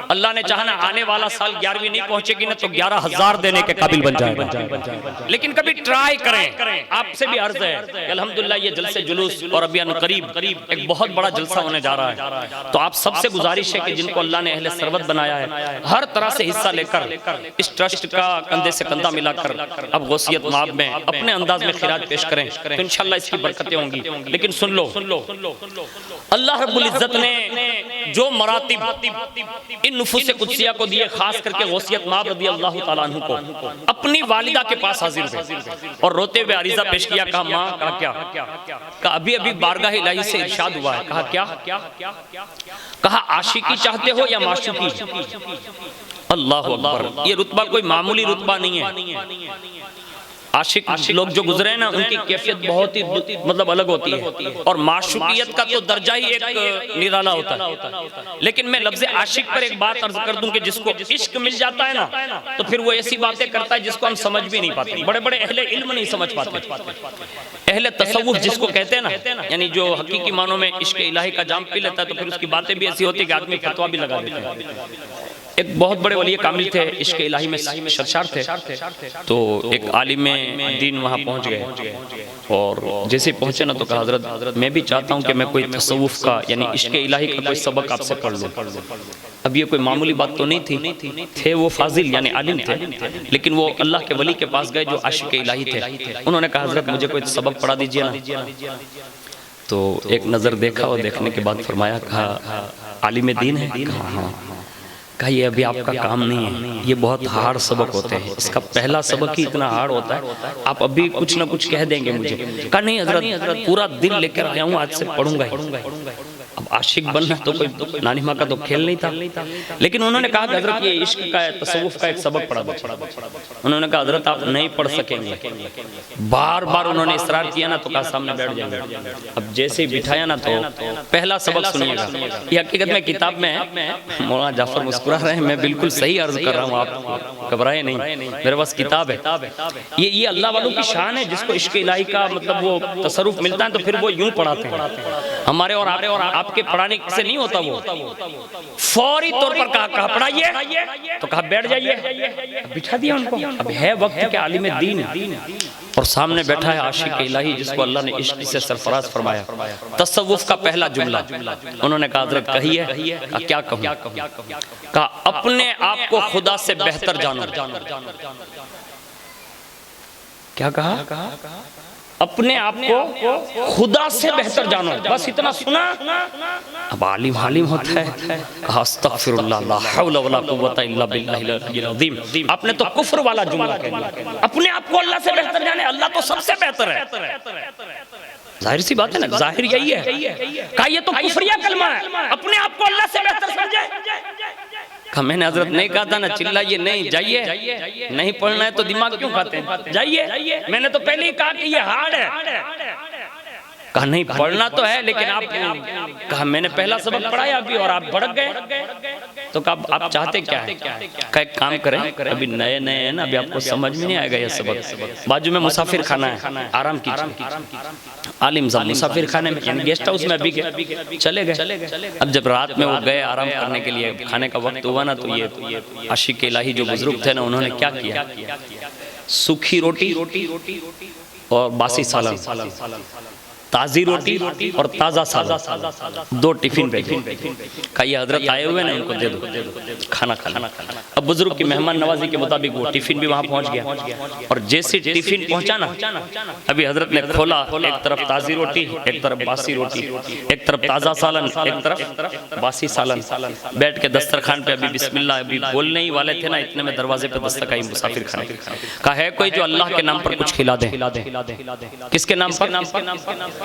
اللہ نے چاہنا آنے والا سال 11ویں نہیں پہنچے گی نا تو 11,000 دینے کے قابل بن جائے گا، لیکن کبھی ٹرائی کریں۔ آپ سے بھی عرض ہے کہ الحمدللہ یہ جلسے جلوس اور ابھی قریب ایک بہت بڑا جلسہ ہونے جا رہا ہے، تو آپ سب سے گزارش ہے کہ جن کو اللہ نے اہل ثروت بنایا ہے ہر طرح سے حصہ لے کر اس ٹرسٹ کا کندھے سے کندھا ملا کر اب غوثیت مآب میں اپنے انداز میں خراج پیش کریں تو انشاءاللہ اس کی برکتیں ہوں گی۔ لیکن سن لو، اللہ رب العزت نے جو مراتب ان نفوس قدسیہ کو دیے، خاص کر کے غوثیت مآب رضی اللہ تعالیٰ عنہ کو، اپنی والدہ کے پاس حاضر ہوئے اور روتے ہوئے عریضہ پیش کیا. کہا ماں، کہا کیا؟ کہا ابھی بارگاہ الہی سے ارشاد ہوا ہے. کہا کیا؟ کہا عاشقی چاہتے ہو یا معشوقی؟ اللہ اکبر. یہ رتبہ کوئی معمولی رتبہ نہیں ہے. عاشق لوگ جو گزرے ہیں نا، ان کی کیفیت بہت ہی مطلب الگ ہوتی ہے، اور معشوقیت کا تو درجہ ہی ایک نرالا ہوتا ہے. لیکن میں لفظ عاشق پر ایک بات عرض کر دوں کہ جس کو عشق مل جاتا ہے نا، تو پھر وہ ایسی باتیں کرتا ہے جس کو ہم سمجھ بھی نہیں پاتے. بڑے بڑے اہل علم نہیں سمجھ پاتے. اہل تصوف جس کو کہتے ہیں نا، یعنی جو حقیقی معنوں میں عشق الہی کا جام پی لیتا ہے، تو پھر اس کی باتیں بھی ایسی ہوتی ہے کہ آدمی فتویٰ بھی لگا دیتا ہے. ایک بہت بڑے ولی کامل تھے، عشق الہی میں سرشار تھے. تو ایک عالم دین وہاں پہنچ گئے، اور جیسے پہنچے نا تو کہا حضرت میں بھی چاہتا ہوں کہ میں کوئی تصوف کا یعنی عشق الہی کا کوئی سبق آپ سے پڑھ لوں. اب یہ کوئی معمولی بات تو نہیں تھے وہ فاضل یعنی عالم تھے، لیکن وہ اللہ کے ولی کے پاس گئے جو عاشق الہی تھے. انہوں نے کہا حضرت مجھے کوئی سبق پڑھا دیجئے نا. تو ایک نظر دیکھا، اور دیکھنے کے بعد فرمایا، کہا عالم دین ہے؟ کہا ہاں. کہا یہ ابھی آپ کا کام نہیں ہے، یہ بہت ہارڈ سبق ہوتے ہیں، اس کا پہلا سبق ہی اتنا ہارڈ ہوتا ہے، آپ ابھی کچھ نہ کچھ کہہ دیں گے مجھے. کہا نہیں حضرت، پورا دل لے کر آیا ہوں، آج سے پڑھوں گا ہی. اب عاشق بننا تو کوئی نانی ماں کا تو کھیل نہیں تھا. لیکن انہوں نے کہا کہ حضرت یہ عشق کا تصوف کا ایک سبق پڑھا دو. انہوں نے کہا حضرت آپ نہیں پڑھ سکیں گے. بار بار انہوں نے اصرار کیا نا، تو کہا سامنے بیٹھ جائیں گے. اب جیسے ہی بٹھایا نا تو پہلا سبق سنیے گا. یہ حقیقت میں کتاب میں ہے، مولانا جعفر مسکرا رہے ہیں، میں بالکل صحیح عرض کر رہا ہوں، آپ گھبرائے نہیں، میرے پاس کتاب ہے. یہ اللہ والوں کی شان ہے، جس کو عشق الہی کا مطلب وہ تصرف ملتا ہے تو پھر وہ یوں پڑھاتے ہیں. ہمارے اور آپ کے پڑھانے سے نہیں ہوتا. وہ فوری طور پر کہا پڑھائیے، تو کہا بیٹھ جائیے. بٹھا دیا ان کو. اب ہے وقت کہ عالم دین اور سامنے بیٹھا ہے عاشق الہی جس کو اللہ نے عشق سے سرفراز فرمایا. تصوف کا پہلا جملہ انہوں نے کہا حضرت کہیے. کیا کہوں؟ کہا اپنے آپ کو خدا سے بہتر جانو. کیا کہا؟ اپنے آپ کو خدا سے بہتر جانو. بس اتنا سنا. اب عالم ہوتا ہے. کہا استغفر اللہ، لا حول ولا قوت الا باللہ العلی العظیم. آپ نے تو کفر والا جملہ کہہ دیا. اپنے آپ کو اللہ سے بہتر جانے، اللہ تو سب سے بہتر ہے. ظاہر سی بات ہے نا، ظاہر یہی ہے. کہا یہ تو کفریہ کلمہ ہے، اپنے آپ کو اللہ سے بہتر سمجھے. کہا میں نے حضرت نہیں کہا تھا نا چلائیے نہیں، جائیے. نہیں پڑھنا ہے تو دماغ کیوں کھاتے ہیں؟ جائیے. میں نے تو پہلے ہی کہا کہ یہ ہارڈ ہے. کہا نہیں پڑھنا تو ہے، لیکن آپ کہا میں نے پہلا سبق پڑھایا ابھی اور آپ بھڑک گئے. تو کہا آپ چاہتے کیا ہے؟ کہا ایک کام کریں، ابھی نئے ہیں نا، ابھی آپ کو سمجھ میں نہیں آئے گا یہ سبق. باجو میں مسافر خانہ ہے، آرام کیجیے. عالم صاحب مسافر خانے میں یعنی گیسٹ ہاؤس میں ابھی چلے گئے. اب جب رات میں وہ گئے آرام کرنے کے لیے، کھانے کا وقت ہوا نا، تو یہ عاشق الہی جو بزرگ تھے نا، انہوں نے کیا کیا؟ سوکھی روٹی اور باسی سالن، تازی روٹی اور تازہ سالن، 2 ٹفن بھیجے. کہا یہ حضرت آئے ہوئے نا، ان کو دے دو کھانا کھانا. اب بزرگ کی مہمان نوازی کے مطابق وہ ٹفن بھی وہاں پہنچ گیا. اور جیسے ٹفن پہنچا نا، ابھی حضرت نے کھولا، ایک طرف تازی روٹی، ایک طرف باسی روٹی، ایک طرف تازہ سالن، ایک طرف باسی سالن. بیٹھ کے دسترخوان پہ ابھی بسم اللہ ابھی بولنے ہی والے تھے نا، اتنے میں دروازے پہ دستک آئی مسافر خانے. کہا ہے کوئی جو اللہ کے نام پر کچھ کھلا دے؟ کس کے نام پر؟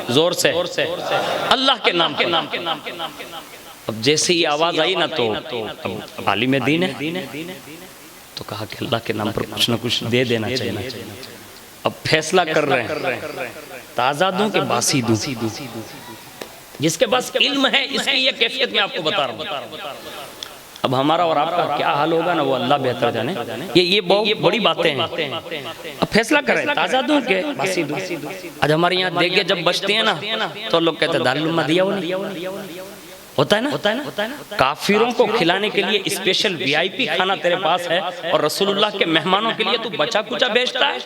زور سے اللہ کے نام پر. اب جیسے ہی آواز آئی نا، تو عالم دین ہے تو کہا کہ اللہ کے نام پر کچھ نہ کچھ دے دینا چاہیے. اب فیصلہ کر رہے ہیں تازہ دوں کہ باسی دوں. جس کے پاس علم ہے اس کی یہ کیفیت میں آپ کو بتا رہا ہوں. اب ہمارا اور آپ کا کیا حال ہوگا نا، وہ اللہ بہتر جانے. یہ بہت بڑی باتیں ہیں. اب فیصلہ کریں تازہ دوں کہ باسی دوں. آج ہمارے یہاں دیکھیں جب بچتے ہیں نا، تو لوگ کہتے ہیں دارالعلوم دیا ہو نہیں. ہوتا ہے نا. کافروں کو کھلانے کے لیے اسپیشل VIP کھانا تیرے پاس ہے، اور رسول اللہ کے مہمانوں کے لیے تو بچا کچا بیچتا ہے.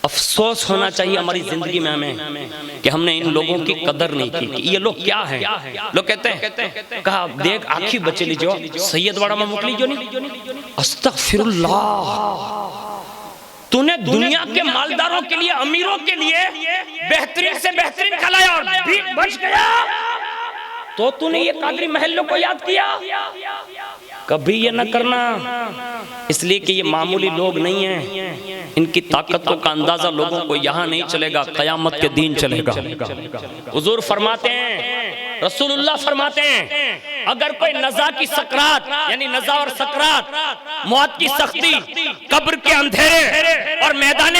افسوس ہونا چاہیے ہماری زندگی میں ہمیں کہ ہم نے ان لوگوں کی قدر نہیں کی. یہ لوگ کیا ہیں؟ لوگ کہتے ہیں، کہا دیکھ آنکھی بچے لیجو سید واڑا میں مکلی جو نہیں. استغفر اللہ، تو نے دنیا کے مالداروں کے لیے، امیروں کے لیے بہترین سے بہترین کھلایا اور بچ گیا. تو نے یہ قادری محلوں کو یاد کیا؟ کبھی یہ نہ کرنا، اس لیے کہ یہ معمولی لوگ نہیں ہیں، ان کی طاقتوں کا اندازہ لوگوں کو یہاں نہیں چلے گا، قیامت کے دن چلے گا۔ حضور فرماتے ہیں، رسول اللہ فرماتے ہیں، اگر کوئی نزا کی سکرات، یعنی نزا اور سکرات، موت کی سختی، قبر کے اندھیرے اور میدان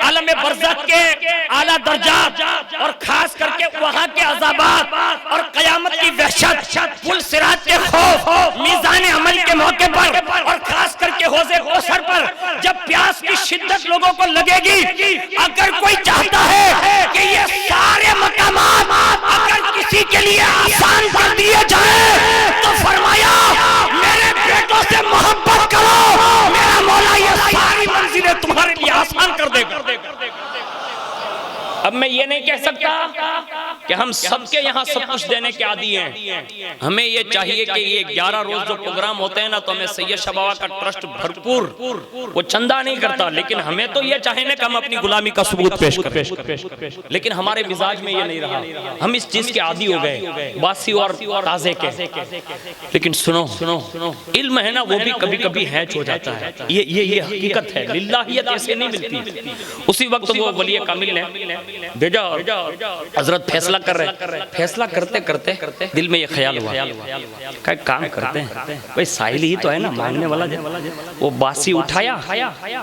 عالم برزخ کے اعلیٰ درجات اور خاص کر کے وہاں کے عذابات اور قیامت کی وحشت، پل صراط کے خوف، میزان عمل کے موقع پر اور خاص کر کے حوض کوثر پر جب پیاس کی شدت لوگوں کو لگے گی، اگر کوئی چاہتا ہے کہ یہ سارے مقامات اگر کسی کے لیے آسان کر دیے جائیں تو فرمایا میرے بیٹوں سے محبت کرو، میرا مولا یہ ساری منزلیں تمہارے لیے آسان کر دے گا۔ اب میں یہ نہیں کہہ سکتا کہ ہم سب کے یہاں سب کچھ دینے کے عادی ہیں، ہمیں یہ چاہیے کہ یہ 11 روز جو پروگرام ہوتے ہیں نا، تو ہمیں سید شاہ بابا کا ٹرسٹ بھرپور وہ چندہ نہیں کرتا، لیکن ہمیں تو یہ چاہیے نا کہ ہم اپنی غلامی کا ثبوت پیش کریں، لیکن ہمارے مزاج میں یہ نہیں رہا، ہم اس چیز کے عادی ہو گئے، باسی اور تازے کے۔ لیکن سنو، علم ہے نا وہ بھی کبھی کبھی ہیچ ہو جاتا ہے، یہ حقیقت ہے، للہیت ایسے نہیں ملتی۔ اسی وقت وہ ولی کامل نے بھیجا اور حضرت فیصلہ کر رہے، فیصلہ کرتے کرتے دل میں یہ خیال ہوا کہ کام کرتے ہیں، کوئی سائل ہی تو ہے نا مانگنے والا، وہ باسی اٹھایا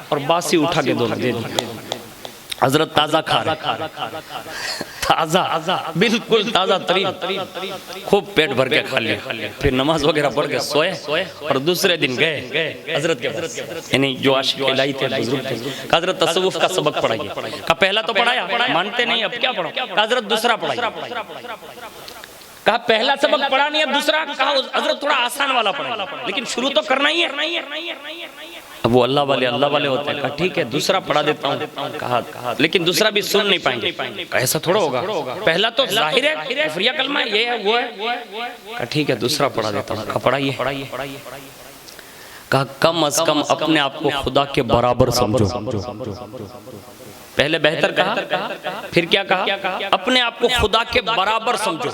اور باسی اٹھا کے دونوں دے دیا۔ حضرت تازہ کھا رہے، تازہ، بالکل تازہ ترین، خوب پیٹ بھر کے کھا لیا، پھر نماز وغیرہ پڑھ کے سوئے اور دوسرے دن گئے حضرت کے پاس، یعنی جو عاشق الہی تھے، بزرگ تھے، حضرت تصوف کا سبق پڑھائیے، کہا پہلا تو پڑھایا، مانتے نہیں اب کیا پڑھو، حضرت دوسرا پڑھائیے، کہا پہلا سبق پڑھا نہیں اب دوسرا، کہا حضرت تھوڑا آسان والا پڑھائیے، لیکن شروع تو کرنا ہی ہے۔ اب وہ اللہ والے ہوتے ہیں، کہا ٹھیک ہے دوسرا پڑھا دیتا ہوں، کہا لیکن دوسرا بھی سن نہیں پائیں گے، ایسا تھوڑا ہوگا، پہلا تو ظاہر ہے کفریہ کلمہ یہ ہے وہ ہے، کہا ٹھیک ہے دوسرا پڑھا دیتا ہوں، کہا پڑھائیے، کہا کم از کم اپنے آپ کو خدا کے برابر سمجھو، پہلے بہتر کہا، پھر کیا کہا، اپنے آپ کو خدا کے برابر سمجھو۔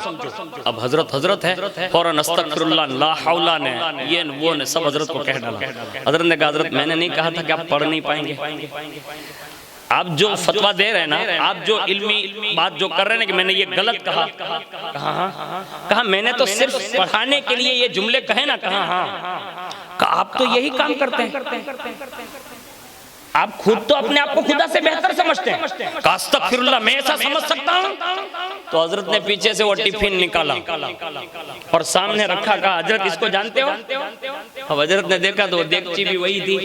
اب حضرت ہے، فوراً استغفر اللہ، لا حولہ نے، یہ وہ نے، سب حضرت کو کہہ ڈالا۔ حضرت نے کہا حضرت میں نے نہیں کہا تھا کہ آپ پڑھ نہیں پائیں گے، آپ جو فتویٰ دے رہے ہیں نا، آپ جو علمی بات جو کر رہے ہیں کہ میں نے یہ غلط کہا، کہا میں نے تو صرف پڑھانے کے لیے یہ جملے کہے نا، کہا ہاں، کہا آپ تو یہی کام کرتے ہیں، آپ خود تو اپنے آپ کو خدا سے بہتر سمجھتے ہیں، کہا استغفر اللہ میں ایسا سمجھ سکتا ہوں؟ تو حضرت نے پیچھے سے وہ ٹیفن نکالا اور سامنے رکھا، کہا حضرت اس کو جانتے ہو؟ اب حضرت نے دیکھا تو دیگچی بھی وہی تھی،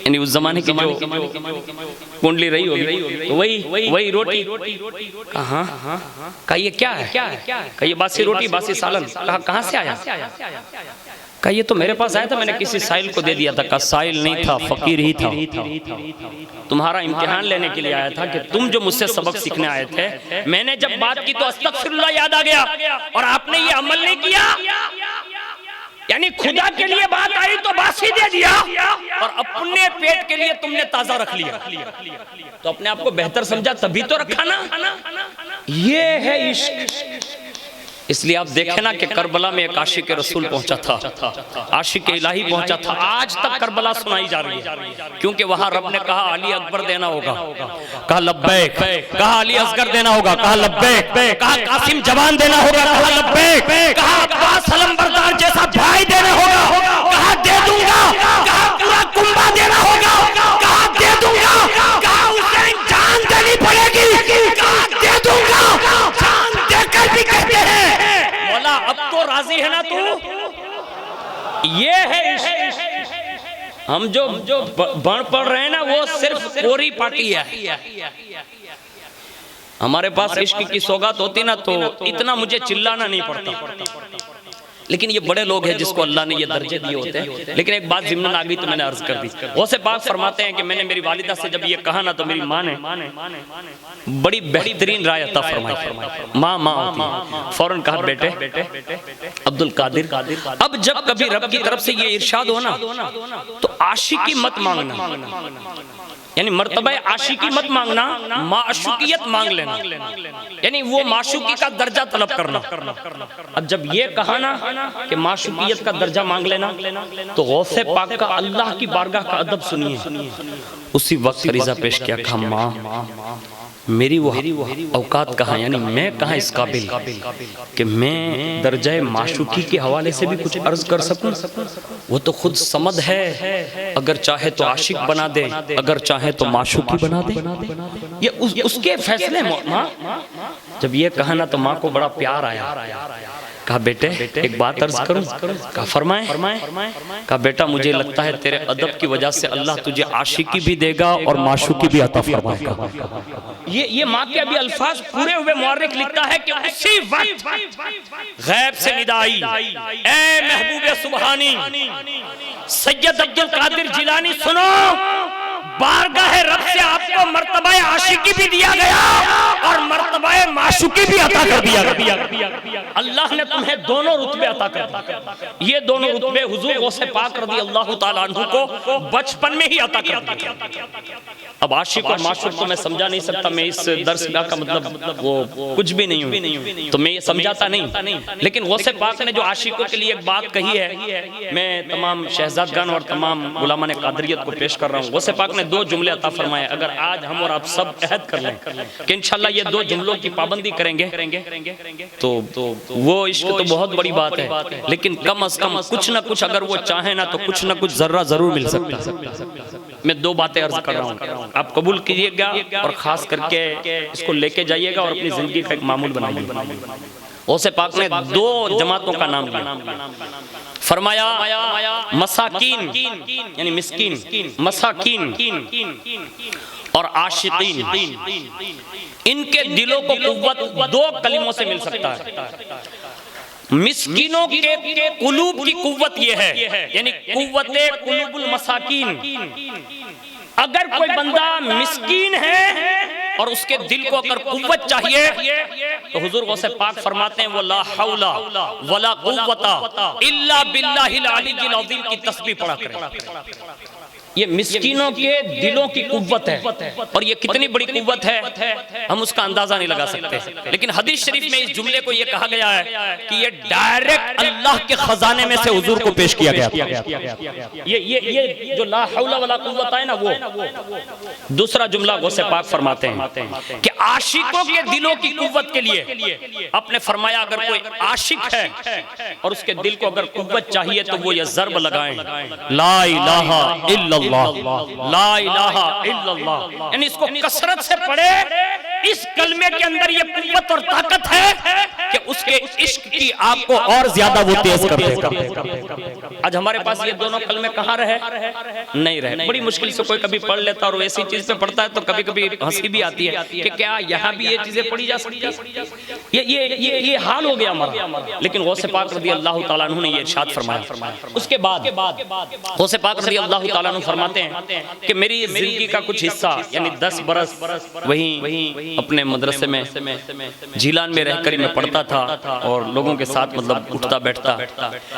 یعنی اس زمانے کی جو کنڈلی رہی ہوگی وہی روٹی، کہا ہاں، کہا یہ کیا ہے؟ کہا یہ باسی روٹی باسی سالن، کہا کہاں سے آیا؟ کہا یہ تو میرے پاس آیا تھا، میں نے کسی سائل کو دے دیا تھا، کہا سائل نہیں تھا، فقیر ہی تھا، تمہارا امتحان لینے کے لیے آیا تھا کہ تم جو مجھ سے سبق سیکھنے آئے تھے، میں نے جب بات کی تو استغفر اللہ یاد آ گیا اور آپ نے یہ عمل نہیں کیا، یعنی خدا کے لیے بات آئی تو باسی دے دیا اور اپنے پیٹ کے لیے تم نے تازہ رکھ لیا، تو اپنے آپ کو بہتر سمجھا تبھی تو رکھا نا، یہ ہے عشق۔ اس لیے آپ دیکھیں نا کہ کربلا میں ایک عاشق رسول پہنچا تھا، عاشق الہی پہنچا تھا، آج تک کربلا سنائی جا رہی ہے، کیونکہ وہاں رب نے کہا علی اکبر دینا ہوگا، کہا لبیک، کہا علی اصغر دینا ہوگا، کہا لبیک، کہا قاسم جوان دینا ہوگا، کہا لبیک، کہا عباس علمبردار جیسا بھائی دینا ہوگا، کہا دے دوں گا، کہا پورا کنبہ دینا ہوگا، کہا دے دوں گا، کہا حسین جان دینی پڑے گی، کہا دے دوں گا، جان دے کر بھی کہتے ہیں مولا اب تو راضی ہے نا تو، یہ ہے عشق۔ ہم جو بڑھ پڑھ رہے ہیں نا وہ صرف کوری پارٹی ہے، ہمارے پاس عشق کی سوگات ہوتی نا تو اتنا مجھے چلانا نہیں پڑتا، لیکن یہ بڑے لوگ ہیں جس کو اللہ نے یہ درجے دیے ہوتے ہیں۔ لیکن ایک بات ضمن آ گئی تو میں نے عرض کر دی، غوث پاک فرماتے ہیں کہ میں نے میری والدہ سے جب یہ کہا نا تو میری ماں نے بڑی بہترین رائے عطا فرمائی، ماں ہوتی ہے، فوراً کہا بیٹے عبد القادر اب جب کبھی رب کی طرف سے یہ ارشاد ہو نا تو عاشقی مت مانگنا، یعنی مرتبہ عاشقی مت مانگنا، معشوقیت مانگ لینا، یعنی وہ معشوقی کا درجہ طلب کرنا۔ اب جب یہ کہا نا کہ معشوقیت کا درجہ مانگ لینا، تو غوث پاک کا اللہ کی بارگاہ کا ادب سنیے، اسی وقت فریضہ پیش کیا، کہا ماں میری وہ اوقات کہاں، یعنی میں کہاں اس قابل کہ میں درجہ معشوقی کے حوالے سے بھی کچھ عرض کر سکوں؟ وہ تو خود صمد ہے، اگر چاہے تو عاشق بنا دے، اگر چاہے تو معشوقی بنا دے، یہ اس کے فیصلے۔ ماں جب یہ کہا نا تو ماں کو بڑا پیار آیا، کہا بیٹے ایک بات عرض کروں؟ کہا فرمائیں۔ کہا بیٹا مجھے لگتا ہے تیرے ادب کی وجہ سے اللہ تجھے عاشقی بھی دے گا اور معشوقی بھی عطا فرمائے گا۔ یہ ماں کے ابھی الفاظ پورے ہوئے مورخ لکھتا ہے کہ اسی وقت غیب سے ندا آئی، اے محبوب سبحانی سید عبد القادر جیلانی سنو، بارگاہ رب سے آپ کو مرتبہ عاشقی بھی دیا گیا اور مرتبہ معشوقی بھی عطا کر دیا گیا۔ اللہ نے تمہیں دونوں رتبے عطا کر دیے۔ یہ دونوں رتبے حضور غوث پاک رضی اللہ تعالیٰ عنہ کو بچپن میں ہی عطا کر دیے۔ اب عاشق اور معشوق تو میں سمجھا نہیں سکتا، میں اس درس کا مطلب وہ کچھ بھی نہیں ہوں تو میں یہ سمجھاتا نہیں، لیکن غوث پاک نے جو عاشقوں کے لیے ایک بات کہی ہے، میں تمام شہزادگان اور تمام علماء قادریت کو پیش کر رہا ہوں۔ غوث پاک نے دو جملے عطا فرمائے، اگر آج ہم اور آپ سب عہد کر لیں کہ انشاءاللہ یہ دو جملوں کی پابندی کریں گے تو وہ عشق تو بہت بڑی بات ہے، لیکن کم از کم کچھ نہ کچھ اگر وہ چاہیں نا تو کچھ نہ کچھ ذرہ ضرور مل سکتا ہے۔ میں دو باتیں عرض کر رہا ہوں، آپ قبول کیجئے گا اور خاص کر کے اس کو لے کے جائیے گا اور اپنی زندگی کا ایک معمول بنائیے گا۔ غوث پاک نے دو جماعتوں کا نام لیا، فرمایا مساکین یعنی مسکین، مساکین اور عاشقین، ان کے دلوں کو قوت دو کلموں سے مل سکتا ہے۔ مسکینوں کے قلوب کی قوت یہ ہے، یعنی قوت قلوب المساکین۔ اگر کوئی بندہ مسکین ہے اور اس کے دل کو اگر قوت چاہیے تو حضور غوث پاک فرماتے ہیں وَلَا حَوْلَ وَلَا قُوَّةَ إِلَّا بِاللَّهِ الْعَلِيِّ الْعَظِيمِ کی تسبیح پڑھا کریں۔ یہ مسکینوں کے دلوں کی قوت ہے، اور یہ کتنی بڑی قوت ہے ہم اس کا اندازہ نہیں لگا سکتے، لیکن حدیث شریف میں اس جملے کو یہ کہا گیا ہے کہ یہ ڈائریکٹ اللہ کے خزانے میں سے حضور کو پیش کیا گیا۔ یہ جو لا حول ولا قوت ہے نا، وہ دوسرا جملہ غوث پاک فرماتے ہیں کہ عاشقوں کے دلوں کی قوت کے لیے آپ نے فرمایا اگر کوئی عاشق ہے اور اس کے دل کو اگر قوت چاہیے تو وہ یہ ضرب لگائیں، لا الہ الا اللہ، لا الہ الا اللہ، یعنی اس کو کثرت سے پڑھے۔ اس کلمے کے اندر یہ قوت اور طاقت ہے کہ اس کے عشق کی آگ کو اور زیادہ وہ تیز کر دے گا۔ آج ہمارے پاس یہ دونوں کلمے کہاں رہے؟ نہیں رہے۔ بڑی مشکل سے کوئی کبھی پڑھ لیتا اور ایسی چیز پہ پڑھتا ہے تو کبھی کبھی ہنسی بھی آتی ہے کہ کیا یہاں بھی یہ چیزیں پڑھی جا سکتی ہیں؟ یہ حال ہو گیا ہمارا، لیکن غوث پاک رضی اللہ تعالیٰ عنہ نے یہ ارشاد فرمایا۔ اس کے بعد غوث پاک رضی اللہ تعالیٰ عنہ فرماتے ہیں کہ میری زندگی کا کچھ حصہ یعنی 10 برس وہیں اپنے مدرسے میں جیلان میں رہ کر میں پڑھتا تھا اور لوگوں کے ساتھ مطلب اٹھتا بیٹھتا،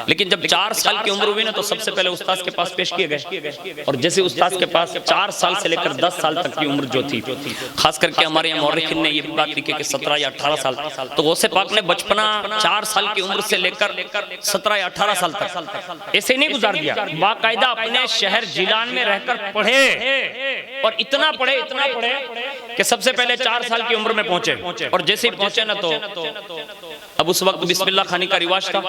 لیکن جب 4 سال کی عمر ہوئی نا تو سب سے پہلے استاذ کے پاس پیش کیے گئے، اور جیسے استاذ کے پاس 4 سال سے لے کر 10 سال تک کی عمر جو تھی، خاص کر کے ہمارے یہاں مورخین نے یہ بات لکھی کہ 17 یا 18 سال، تو غوث پاک نے بچپنا 4 سال کی عمر سے لے کر 17 یا 18 سال تک ایسے نہیں گزار دیا، باقاعدہ اپنے شہر جیلان میں رہ کر پڑھے، اور اتنا پڑھے کہ سب سے پہلے 4 سال کی عمر میں پہنچے، اور جیسے ہی پہنچے نا تو اب اس وقت بسم اللہ خانی کا رواج تھا،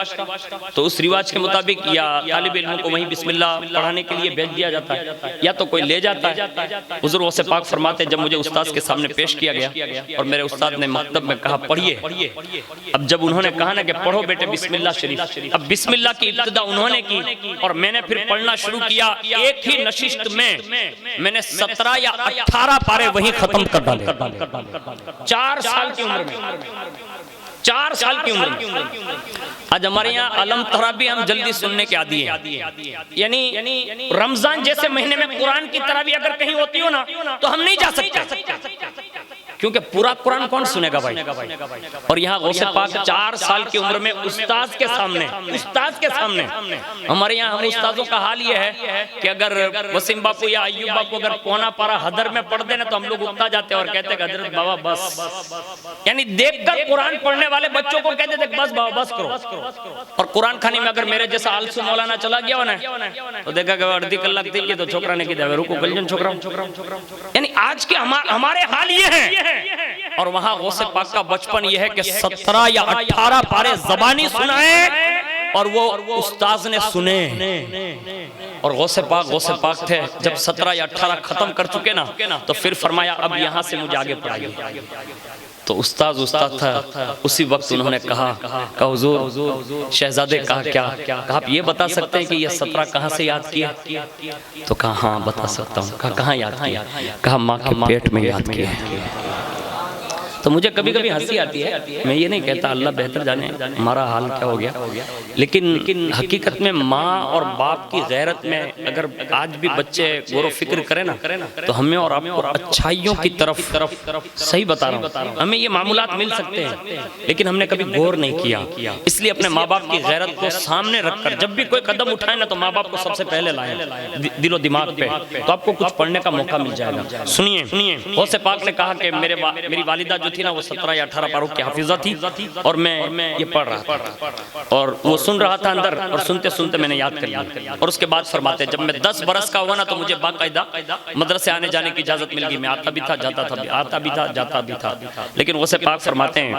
تو اس رواج کے مطابق یا طالب علموں کو وہیں بسم اللہ پڑھانے کے لیے بھیج دیا جاتا ہے یا تو کوئی لے جاتا ہے۔ حضور غوث پاک فرماتے جب مجھے استاذ کے سامنے پیش کیا گیا اور میرے استاد نے مکتب میں کہا پڑھیے، اب جب انہوں نے کہا نا کہ پڑھو بیٹے بسم اللہ شریف، اب بسم اللہ کی ابتدا انہوں نے کی اور میں نے پھر پڑھنا شروع کیا۔ ایک ہی نشست میں نے 17 یا 18 پارے وہیں ختم کر ڈالے، 4 سال کی عمر میں، 4 سال کی عمر میں۔ آج ہمارے یہاں علم تراویح ہم جلدی سننے کے عادی ہیں، یعنی رمضان جیسے مہینے میں قرآن کی تراویح اگر کہیں ہوتی ہو نا تو ہم نہیں جا سکتے، کیونکہ پورا قرآن کون سنے گا بھائی؟ اور یہاں غوث پاک 4 سال کی عمر میں استاذ کے سامنے ہمارے یہاں ہم استاذوں کا حال یہ ہے کہ اگر وسیم باپو یا ایوب باپو اگر پونا پارا حدر میں پڑھ دینا تو ہم لوگ اٹھا جاتے ہیں اور کہتے ہیں کہ حضرت بابا بس، یعنی دیکھ کر قرآن پڑھنے والے بچوں کو کہتے تھے بس بابا بس کرو. اور قرآن کھانے میں اگر میرے جیسا آلسو مولانا چلا گیا ہونا تو دیکھا کہ اردی کلک تھی تو چھوکرا نے کی دے رکو گلجن چھوکرا. یعنی آج کے ہمارے حال یہ ہیں. اور وہاں غوث پاک کا بچپن یہ ہے کہ 17 یا 18 پارے زبانی سنائے اور وہ استاذ نے سنے. اور غوث پاک تھے جب 17 یا 18 ختم کر چکے نا تو پھر فرمایا اب یہاں سے مجھے آگے پڑھائیے. تو استاذ تھا. اسی وقت انہوں نے کہا کہ حضور شہزادے کہا آپ یہ بتا سکتے ہیں کہ یہ 17 کہاں سے یاد کیا؟ تو کہا ہاں بتا سکتا ہوں. کہا کہاں یاد کیا؟ کہا ماں کے پیٹ میں یاد کیا ہے. تو مجھے کبھی کبھی ہنسی آتی ہے. میں یہ نہیں کہتا اللہ بہتر جانے ہمارا حال کیا ہو گیا، لیکن حقیقت میں ماں اور باپ کی غیرت میں اگر آج بھی بچے غور و فکر کریں نا تو ہمیں اور آپ کو اچھائیوں کی طرف صحیح بتا رہا ہوں ہمیں یہ معمولات مل سکتے ہیں، لیکن ہم نے کبھی غور نہیں کیا. اس لیے اپنے ماں باپ کی غیرت کو سامنے رکھ کر جب بھی کوئی قدم اٹھائے نا تو ماں باپ کو سب سے پہلے لائیں دل و دماغ پہ، تو آپ کو کچھ پڑھنے کا موقع مل جائے گا. سنیے غوث پاک نے کہا کہ میری والدہ جو تھی نا وہ 17 یا 18 پاروں کی حافظہ تھی اور میں یہ پڑھ رہا تھا اور وہ سن رہا تھا اندر، اور سنتے سنتے میں نے یاد کر لیا. اور اس کے بعد فرماتے جب میں 10 برس کا ہوا نا تو مجھے باقاعدہ مدرسے آنے جانے کی اجازت مل گئی. میں آتا بھی تھا جاتا بھی تھا. لیکن غوث پاک فرماتے ہیں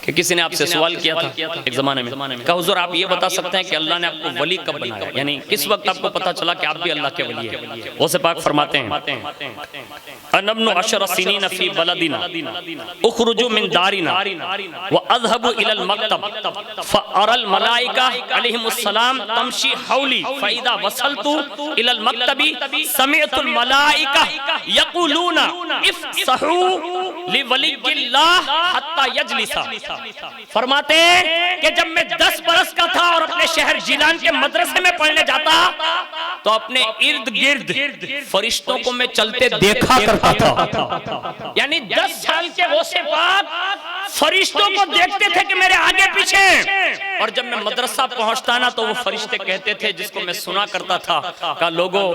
کہ کسی نے آپ سے سوال کیا تھا ایک زمانے میں کہ حضور آپ یہ بتا سکتے ہیں کہ اللہ نے آپ کو ولی کب بنایا، یعنی کس وقت آپ کو پتا چلا کہ آپ بھی اللہ کے ولی ہیں؟ غوث پاک فرماتے ہیں انا ابن 10 سنین فی بلدنا اخرج من دارنا واذهب الى المکتب فارى الملائکہ علیہم السلام تمشی حولی فاذا وصلت الى المکتب سمعت الملائکہ یقولون افصحوا لولی اللہ حتی یجلس. فرماتے ہیں کہ جب میں 10 برس کا تھا اور اپنے شہر جیلان کے مدرسے میں پڑھنے جاتا تو اپنے ارد گرد فرشتوں کو میں چلتے دیکھا کرتا تھا. یعنی 10 سال کے غوث پاک فرشتوں کو دیکھتے تھے کہ میرے آگے پیچھے. اور جب میں مدرسہ پہنچتا نا تو وہ فرشتے کہتے تھے جس کو میں سنا کرتا تھا کہ لوگوں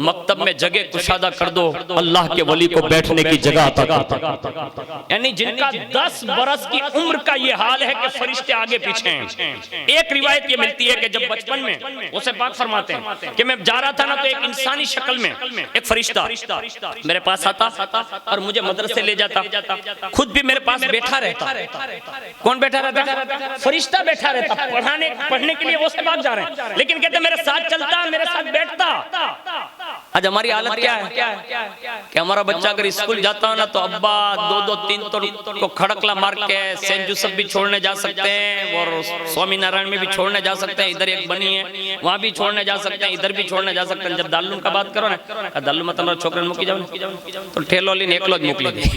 مکتب میں جگہ کشادہ کر دو، اللہ کے ولی کو بیٹھنے کی جگہ عطا کرتا. یعنی جن کا 10 برس کی عمر کا یہ حال ہے کہ فرشتے آگے پیچھے ہیں. ایک روایت یہ ملتی ہے کہ جب بچپن میں غوث پاک فرماتے ہیں کہ میں جا رہا تھا نا تو ایک انسانی شکل میں ایک فرشتہ میرے پاس آتا اور مجھے مدرسے لے جاتا، خود بھی میرے پاس بیٹھا رہتا. کون بیٹھا رہتا؟ فرشتہ بیٹھا رہتا. پڑھنے کے لیے غوث پاک جا رہے ہیں لیکن کہتے میرے ساتھ چلتا، میرے ساتھ بیٹھتا. آج ہماری حالت کیا ہے کہ ہمارا بچہ اگر اسکول جاتا ہو نا تو ابا 2 3 کو کھڑکلا مار کے سینٹ جوسف بھی چھوڑنے جا سکتے ہیں اور سوامی نارائن میں بھی چھوڑنے جا سکتے ہیں. ادھر ایک بنی ہے وہاں بھی چھوڑنے جا سکتے ہیں، ادھر بھی چھوڑنے جا سکتے ہیں. جب دالون کا بات کرو نا دالون میں تمہارا چھوکرن مکی جاؤ تو ٹھیلولی نے ایکلو موکلی دی.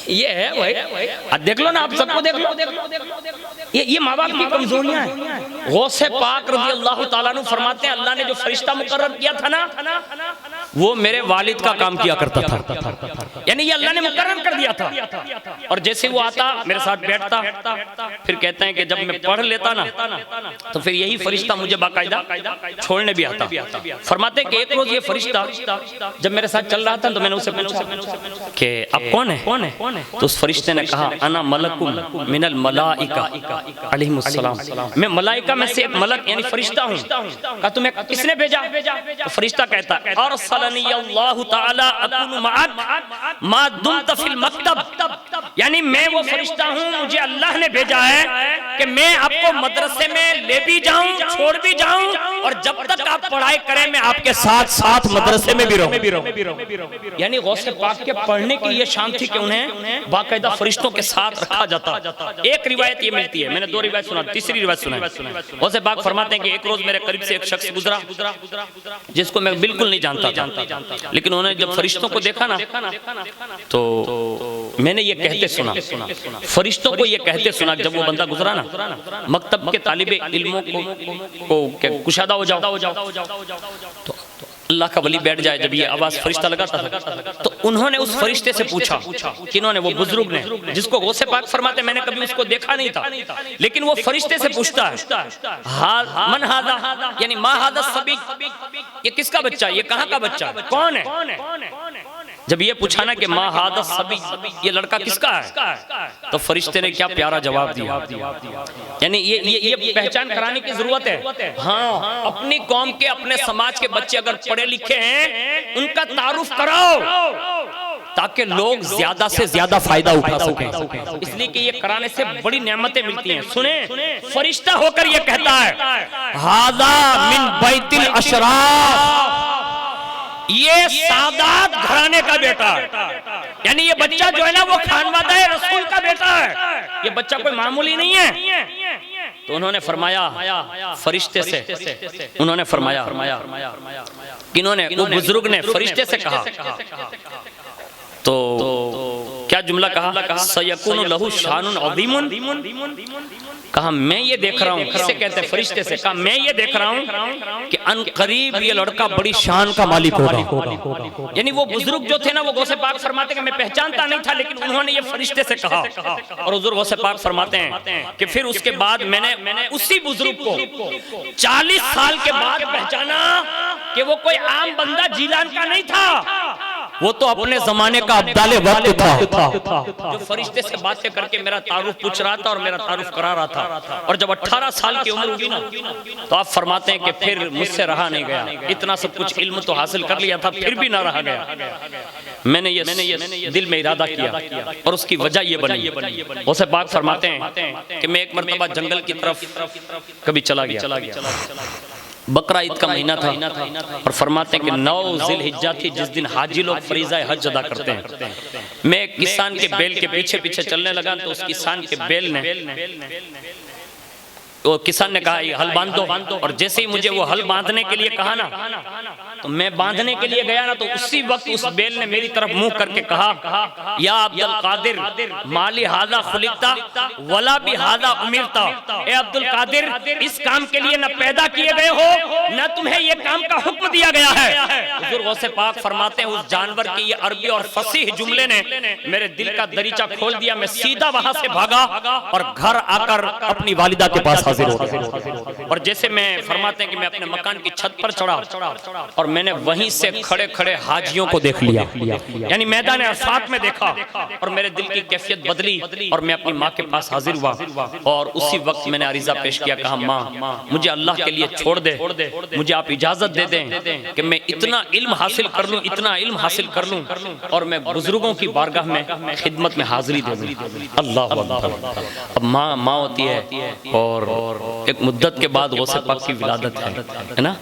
یہ ہے وہ دیکھ لو نا، آپ سب کو دیکھ لو. یہ ماں باپ کی کمزوریاں ہیں. غوث پاک رضی اللہ تعالیٰ عنہ فرماتے ہیں اللہ نے جو فرشتہ مقرر کیا تھا نا وہ میرے والد کا کام کیا کرتا تھا. یعنی یہ اللہ نے مقرر کر دیا تھا. اور جیسے وہ آتا میرے ساتھ بیٹھتا، پھر کہتے ہیں کہ جب میں پڑھ لیتا نا تو پھر یہی فرشتہ مجھے باقاعدہ چھوڑنے بھی آتا. فرماتے ہیں کہ ایک روز یہ فرشتہ جب میرے ساتھ چل رہا تھا تو میں نے اسے پوچھا کہ آپ کون ہیں؟ تو اس فرشتے نے کہا انا ملک من الملائکہ علیہم السلام، میں ملائکہ میں سے ایک ملک یعنی فرشتہ ہوں. کہا تمہیں کس نے بھیجا؟ تو فرشتہ کہتا ارسلنی اللہ تعالی اکون معک ما دمت فی المکتب، یعنی میں وہ فرشتہ ہوں مجھے اللہ نے بھیجا ہے کہ میں آپ کو مدرسے میں لے بھی جاؤں چھوڑ بھی جاؤں اور جب تک آپ پڑھائی کریں میں آپ کے ساتھ ساتھ مدرسے میں بھی رہوں. یعنی غوث پاک کے پڑھنے کی یہ شان تھی کہ انہیں باقاعدہ فرشتوں کے ساتھ رکھا جاتا. ایک روایت یہ ملتی ہے، میں نے 2 روایت سنا، تیسری روایت سنا ہے. غوث پاک فرماتے ہیں کہ ایک روز میرے قریب سے ایک شخص گزرا جس کو میں بالکل نہیں جانتا تھا، لیکن انہوں نے جب فرشتوں کو دیکھا نا تو میں نے یہ کہتے سنا، فرشتوں کو یہ کہتے سنا جب وہ بندہ گزرا نا مکتب کے طالب علموں کو کشادہ ہو جاؤ. اللہ کا ولی بیٹھ جائے جب یہ آواز فرشتہ لگاتا تھا تو انہوں نے اس فرشتے سے پوچھا، کنہوں نے؟ وہ بزرگ نے جس کو غوث پاک فرماتے میں نے کبھی اس کو دیکھا نہیں تھا، لیکن وہ فرشتے سے پوچھتا ہے من ھذا، یعنی ما ھذا الصبی، یہ کس کا بچہ، یہ کہاں کا بچہ، کون ہے؟ جب یہ پوچھا نا کہ ما ھذا الصبی، یہ لڑکا کس کا ہے، تو فرشتے نے کیا پیارا جواب دیا، یعنی یہ پہچان کرانے کی ضرورت ہے۔ ہاں، اپنی قوم کے، اپنے سماج کے بچے اگر پڑھے لکھے ہیں ان کا تعارف کراؤ تاکہ لوگ زیادہ سے زیادہ فائدہ اٹھا سکیں، اس لیے کہ یہ کرانے سے بڑی نعمتیں ملتی ہیں۔ سنیں، فرشتہ ہو کر یہ کہتا ہے ھذا من بیت الاشراف، یہ سادات گھرانے کا بیٹا ہے، یعنی یہ بچہ جو ہے نا وہ خانوادہ رسول کا بیٹا ہے، یہ بچہ کوئی معمولی نہیں ہے۔ تو انہوں نے فرمایا فرشتے سے، انہوں نے فرمایا، کنہوں نے؟ وہ بزرگ نے فرشتے سے کہا، تو کیا جملہ کہا؟ سَيَكُونُ لَهُ شَانٌ عَظِيمٌ، کہا میں یہ دیکھ رہا ہوں، کسے کہتے ہیں؟ فرشتے سے کہا میں یہ دیکھ رہا ہوں کہ ان قریب یہ لڑکا بڑی شان کا مالک ہوگا، یعنی وہ بزرگ جو تھے نا وہ غوث پاک فرماتے کہ میں پہچانتا نہیں تھا، لیکن انہوں نے یہ فرشتے سے کہا، اور حضور غوث پاک فرماتے ہیں کہ پھر اس کے بعد میں نے اسی بزرگ کو 40 سال کے بعد پہچانا کہ وہ کوئی عام بندہ جیلان کا نہیں تھا، وہ تو اپنے زمانے کا ابدال وقت تھا، جو فرشتے سے باتیں کر کے میرا تعارف پوچھ رہا تھا اور میرا تعارف کرا رہا تھا۔ اور جب 18 سال کی عمر ہوئی نا تو آپ فرماتے ہیں کہ پھر مجھ سے رہا نہیں گیا، اتنا سب کچھ علم تو حاصل کر لیا تھا پھر بھی نہ رہا گیا، میں نے یہ دل میں ارادہ کیا اور اس کی وجہ یہ بنی۔ غوث پاک فرماتے ہیں کہ میں ایک مرتبہ جنگل کی طرف کبھی چلا گیا، بقرہ عید کا مہینہ تھا، اور فرماتے ہیں کہ 9 ذی الحجہ تھی جس دن حاجی لوگ فریضہ حج ادا کرتے ہیں۔ میں ایک کسان کے بیل کے پیچھے پیچھے چلنے لگا تو اس کسان کے بیل نے، وہ کسان نے کہا یہ ہل باندھ دو، اور جیسے ہی مجھے وہ ہل باندھنے کے لیے کہا نا تو میں باندھنے کے لیے گیا نا تو اسی وقت اس بیل نے میری طرف منہ کر کے کہا یا عبد القادر مالی ھذا خلقتا ولا بھذا امرتا، اے عبد القادر اس کام کے لیے نہ پیدا کیے گئے ہو نہ تمہیں یہ کام کا حکم دیا گیا ہے۔ حضور غوث پاک فرماتے ہیں اس جانور کی یہ عربی اور فصیح جملے نے میرے دل کا دریچہ کھول دیا، میں سیدھا وہاں سے بھاگا اور گھر آ کر اپنی والدہ کے پاس حاضر ہو گیا، اور جیسے میں فرماتے ہیں کہ میں اپنے مکان کی چھت پر چڑھا اور میں نے وہیں سے کھڑے کھڑے حاجیوں کو دیکھ لیا، یعنی میدان عرفات میں دیکھا، اور میرے دل کی کیفیت بدلی اور میں اپنی ماں کے پاس حاضر ہوا، اور اسی وقت میں نے عریضہ پیش کیا، کہا ماں مجھے اللہ کے لیے چھوڑ دے، مجھے آپ اجازت دے دیں کہ میں اتنا علم حاصل کر لوں، اتنا علم حاصل کر لوں اور میں بزرگوں کی بارگاہ میں خدمت میں حاضری دے دوں۔ اللہ اکبر۔ اب ماں ہوتی ہے اور ایک مدت کے بعد غوث پاک کی ولادت ہے نا،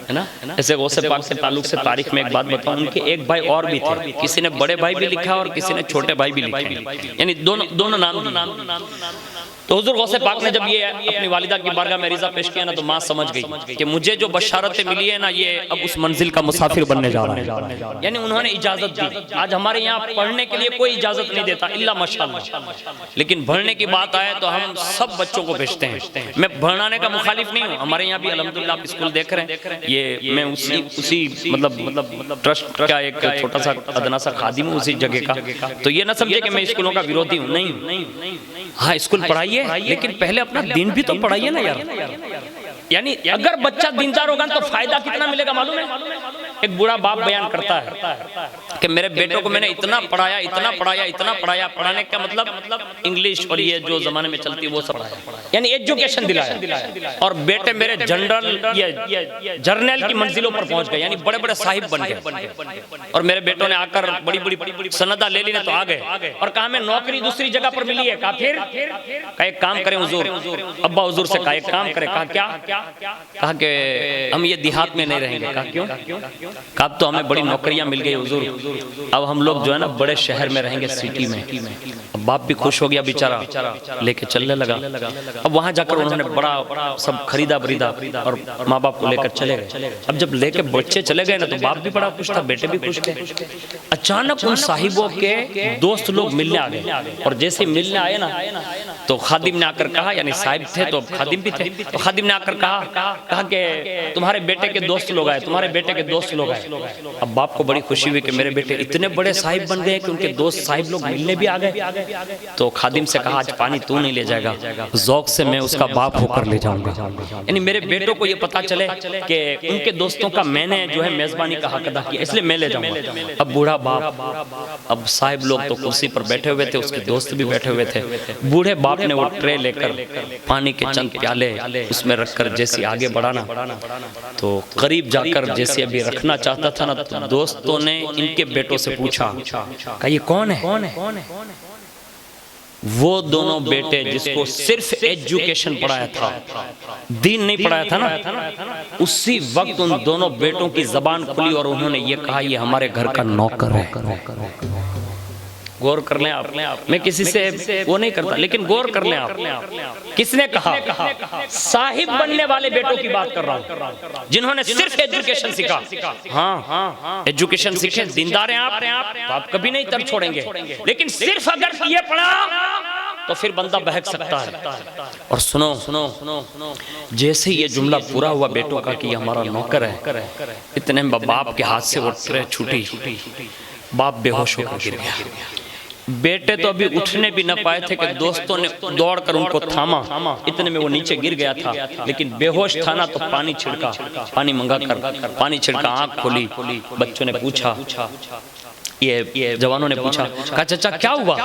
ایسے غوث پاک سے تعلق سے تاریخ میں ایک بات بتاؤں، ان کے ایک بھائی اور بھی تھے، کسی نے بڑے بھائی بھی لکھا اور کسی نے چھوٹے بھائی بھی لکھے، یعنی دونوں نام دیے۔ تو حضور غوث پاک نے جب یہ اپنی والدہ کی بارگاہ میں عریضہ پیش کیا نا تو ماں سمجھ گئی کہ مجھے جو بشارتیں ملی ہے نا یہ اب اس منزل کا مسافر بننے جا رہا ہے، یعنی انہوں نے اجازت دی۔ آج ہمارے یہاں پڑھنے کے لیے کوئی اجازت نہیں دیتا الا ماشاءاللہ، لیکن پڑھنے کی بات آئے تو ہم سب بچوں کو بھیجتے ہیں۔ میں پڑھانے کا مخالف نہیں ہوں، ہمارے یہاں بھی الحمدللہ آپ اسکول دیکھ رہے ہیں، یہ میں اسی مطلب ٹرسٹ کا ایک چھوٹا سا ادنا سا خادم ہوں اسی جگہ کا، تو یہ نہ سمجھے کہ میں اسکولوں کا ویرودھی ہوں، نہیں، ہاں اسکول پڑھائیے لیکن پہلے اپنا دین بھی تو پڑھائیے نا یار، یعنی اگر بچہ دیندار ہوگا تو فائدہ کتنا ملے گا معلوم ہے؟ ایک بوڑھا باپ بیان کرتا ہے کہ میرے بیٹوں کو میں نے اتنا پڑھایا، پڑھانے کا مطلب انگلش اور یہ جو زمانے میں چلتی وہ سب پڑھایا، یعنی ایجوکیشن دلایا، اور بیٹے میرے جرنیل کی منزلوں پر پہنچ گئے، یعنی بڑے بڑے صاحب بن گئے، اور میرے بیٹوں نے آ کر بڑی سندہ لے لی تو آ گئے اور کہا میں نوکری دوسری جگہ پر ملی ہے، کہا پھر کہا ایک کام کریں حضور، ابا حضور سے کہا ایک کام کریں، کہا کیا؟ کہا کہ ہم یہ دیہات میں نہیں رہیں گے، کہا کیوں؟ کہا اب تو ہمیں بڑی نوکریاں مل گئی حضور، اب ہم لوگ جو ہے نا بڑے شہر میں رہیں گے، سٹی میں۔ اب باپ بھی خوش ہو گیا بیچارہ، لے کے چلنے لگا، اب وہاں جا کر انہوں نے بڑا سب خریدا بریدا اور ماں باپ کو لے کر چلے گئے۔ اب جب لے کے بچے چلے گئے نا تو باپ بھی بڑا خوش تھا، بیٹے بھی خوش تھے۔ اچانک ان صاحبوں کے دوست لوگ ملنے آ گئے، اور جیسے ملنے آئے نا تو خادم نے آ کر کہا، یعنی صاحب تھے تو خادم بھی تھے، تو خادم نے آ کر کہا کہا کہ تمہارے بیٹے کے دوست لوگ آئے، تمہارے بیٹے کے دوست لوگ آئے۔ اب باپ کو بڑی خوشی ہوئی کہ میرے بیٹے اتنے بڑے صاحب بن گئے کہ ان کے دوست صاحب لوگ ملنے بھی آ گئے۔ تو خادم سے کہا آج پانی تو نہیں لے جائے گا، ذوق سے میں اس کا باپ ہو کر لے جاؤں گا، یعنی میرے بیٹوں کو یہ پتا چلے کہ ان کے دوستوں کا میں نے جو ہے میزبانی کا حق ادا کیا، اس لیے میں لے جاؤں گا۔ اب بوڑھا باپ، اب صاحب لوگ تو کرسی پر بیٹھے ہوئے تھے، اس کے دوست بھی بیٹھے ہوئے تھے، بوڑھے باپ نے وہ ٹرے لے کر پانی کے چند پیالے اس میں رکھ کر جیسے آگے بڑھانا تو قریب جا کر جیسے ابھی رکھنا چاہتا تھا نا، تو دوستوں نے ان کے بیٹوں سے پوچھا کہ یہ کون ہے؟ وہ دونوں بیٹے جس کو صرف ایجوکیشن پڑھایا تھا، دین نہیں پڑھایا تھا نا، اسی وقت ان دونوں بیٹوں کی زبان کھلی اور انہوں نے یہ کہا یہ ہمارے گھر کا نوکر ہے۔ غور کر لیں آپ، میں کسی سے وہ نہیں کرتا لیکن غور کر لیں آپ، کس نے کہا؟ صاحب بننے والے بیٹوں کی بات کر رہا ہوں جنہوں نے صرف ایجوکیشن سیکھا۔ ہاں ایجوکیشن سیکھیں، دیندار ہیں آپ تو آپ کبھی نہیں تر چھوڑیں گے، لیکن صرف اگر یہ پڑھا تو پھر بندہ بہک سکتا ہے۔ اور سنو جیسے یہ جملہ پورا ہوا بیٹوں کا کہ یہ ہمارا نوکر ہے، اتنے باپ کے ہاتھ سے وہ ٹرے چھوٹی، باپ بے ہوش ہو کر گر گیا۔ بیٹے تو ابھی اٹھنے بھی نہ پائے تھے کہ دوستوں نے دوڑ کر ان کو تھاما، اتنے میں وہ نیچے گر گیا تھا، لیکن بے ہوش تھا نا تو پانی چھڑکا، پانی منگا کر پانی چھڑکا، آنکھ کھولی، بچوں نے پوچھا، یہ جوانوں نے پوچھا کہا چچا کیا ہوا؟